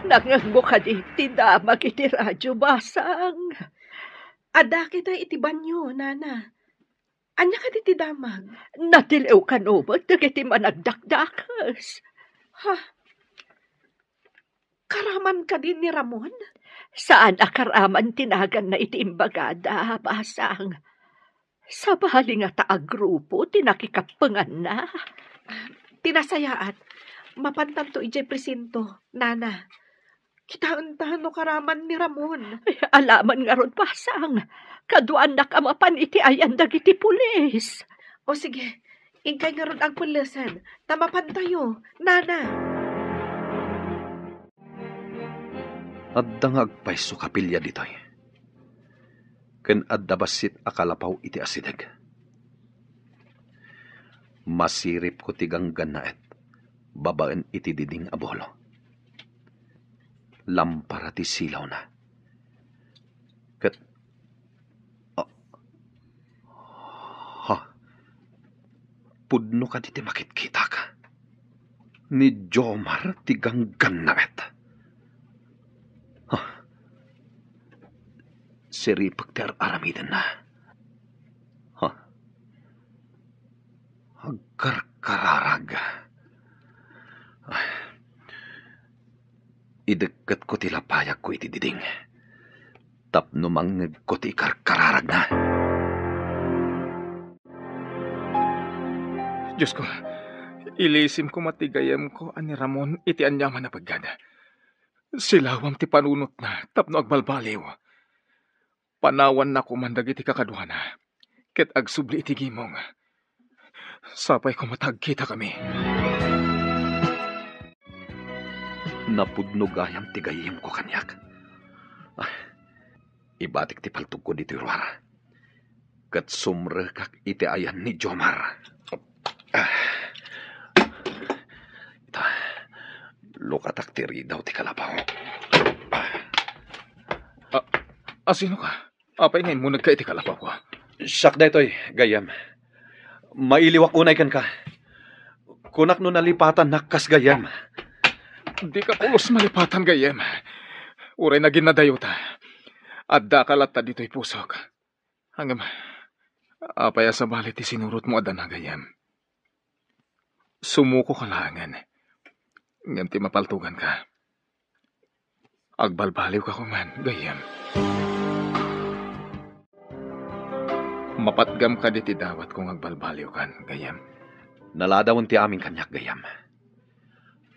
Nanganggo ka di, tidamag iti radyo basang. Ada kita iti banyo, nana. Anya ka di tidamag? Natilew ka no ba, dagiti managdakdakas. Ha? Karaman ka din ni Ramon? Saan akaraman tinagan na iti imbagada, basang? Sa bali nga taagrupo, tinakikapangan na. Tinasayaat, mapantanto ijay presinto, nana. Kitaan no karaman ni Ramon. Ay, alaman nga ron pasang. Kaduan na kamapan iti ayan dagiti pulis. O sige, ingkay nga ron ang pulisan. Tamapan tayo, nana. Adda nga agpayso kapilya ditoy. Ken adda basit akalapaw iti asideg. Masirip ko tigang ganaet, babaen iti diding abolo. Lampara ti silaw na. Ket, pudno ka diti makitkita ka. Ni Jomar tigang ganaet. Siripag ti aramidan na. Agkarkararag. Idagkat ko ti lapayag ko iti diding. Tapno mangag ko ti karkararag na. Diyos ko, ilisim ko matigayam ko ani Ramon iti anyaman na paggada. Silawam ti panunot na, tapno agbalbaliw. Panawan na kumandag iti kakaduhana, ket agsubli iti gimong. Sapay ko matagkita kami. Napudno gayam ti gayim ko kanyak. Ibatik ti paltug ko dito irwara. Ket sumrekak iti ayan ni Jomar. Ita, lukatak ti ridaw ti kalabaw. Sino ka? Apay ngayon mo nagka iti kalabaw ko. Siyak da ito'y, gayam. Mailiwak unay kan ka. Kunak no nalipatan nakkas gayam. Di ka pulos malipatan gayam. Uray na ginadayota. Adda kalata dito'y pusok. Hanggang, apaya sa balit ti sinurot mo adan na gayam. Sumuko ka langan. Ngam ti mapaltugan ka. Agbalbaliw ka kuman, gayam. Mapatgam ka diti dawat kung agbalbaliw kan, gayam. Naladawon ti aming kanyak, gayam.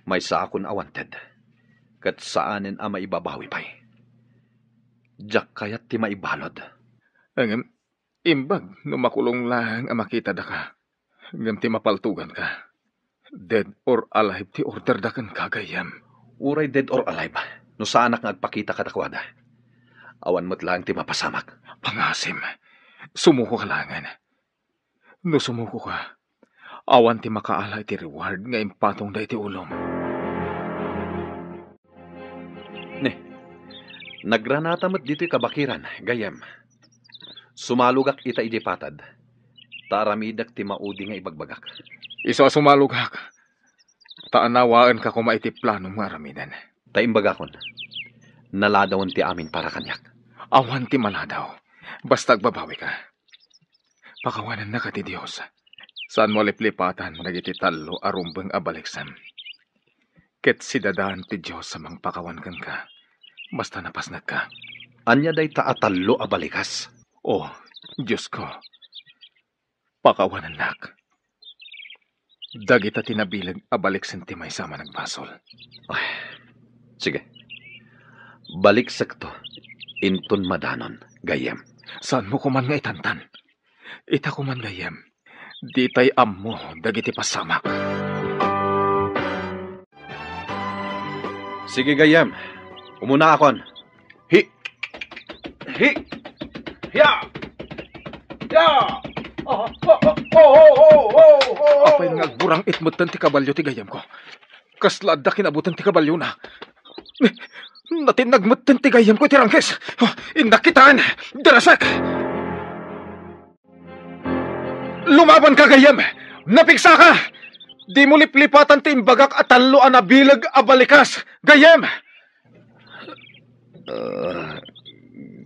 May sa akon awanted. Kat saanin a maibabawi pa'y. Diyak kayat ti maibalod. Ngam, imbag, numakulong lang ang makita da ka. Ngam ti mapaltugan ka. Dead or alive ti order da kan kagayam. Uray dead or alive. No sa anak nga agpakita katakwada. Awan mo't lang ti mapasamak. Pangasim. Sumuko ka langan. No sumuko ka, awan ti makaala iti reward nga impatong da iti ulom. Nagranata mo't dito'y kabakiran, gayam. Sumalugak ita iti patad. Taramidak ti maudi nga ibagbagak. Iso sumalugak. Taanawaan ka kuma iti plano nga ramidan. Taimbagakon. Naladawon ti amin para kanyak. Awan ti maladaw. Basta agbabawi ka. Pakawanan na ka ti Diyos. Saan mo liplipatan nagiti talo arumbang abaliksan. Ket sidadaan ti Diyos sa mang pakawan kan ka. Basta napasnag ka. Anya day taatalo abalikas. Oh, Diyos ko. Pakawanan nak. Dagita tinabilag abaliksan ti may sama nagbasol. Ay, sige. Balik sakto. Inton madanon, gayam. Saan mo kuman nga itantan? Ita kuman gayam. Di tay ammo dagiti pasamak. Sige gayam. Umuna akon. Hi! Ya! Ya! Apay nga agburang itmutan ti kabalyo ti gayam ko. Kaslad da kinabutan ti kabalyo na. Natinagmutan ti gayam ko ti rangkes. Indakitaan! Darasak! Lumaban ka gayam! Napiksa ka! Di mo liplipatan ti imbagak at talo anabilag abalikas. Gayam!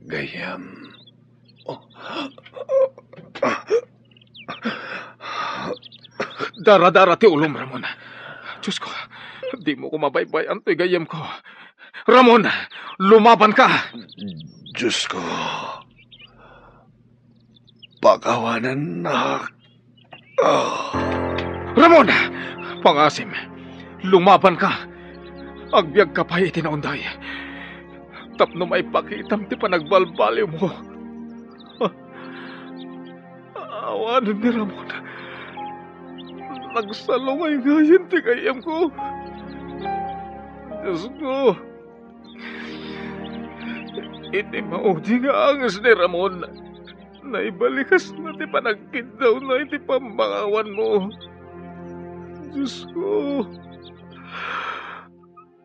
Gayam. Dara-dara ti ulom, Ramon. Diyos ko, di mo ko mabaybayan ti gayam ko. Ramon, lumaban ka! Diyos ko. Pakawanan na. Ramon! Pangasim, lumaban ka. Agbyag ka pa itinaunday. Tapno may pakitam ti panagbalbali mo. Awanan ni Ramon. Nagsalungay ngayon ti kayam ko. Diyos ko. Iti maudi nga angas ni Ramon. Naibalikas na ti panagkindaw na iti pambangawan mo. Diyos ko.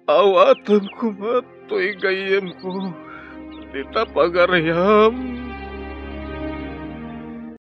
Awatan ko matoy gayem ko. Di ta pagaryam.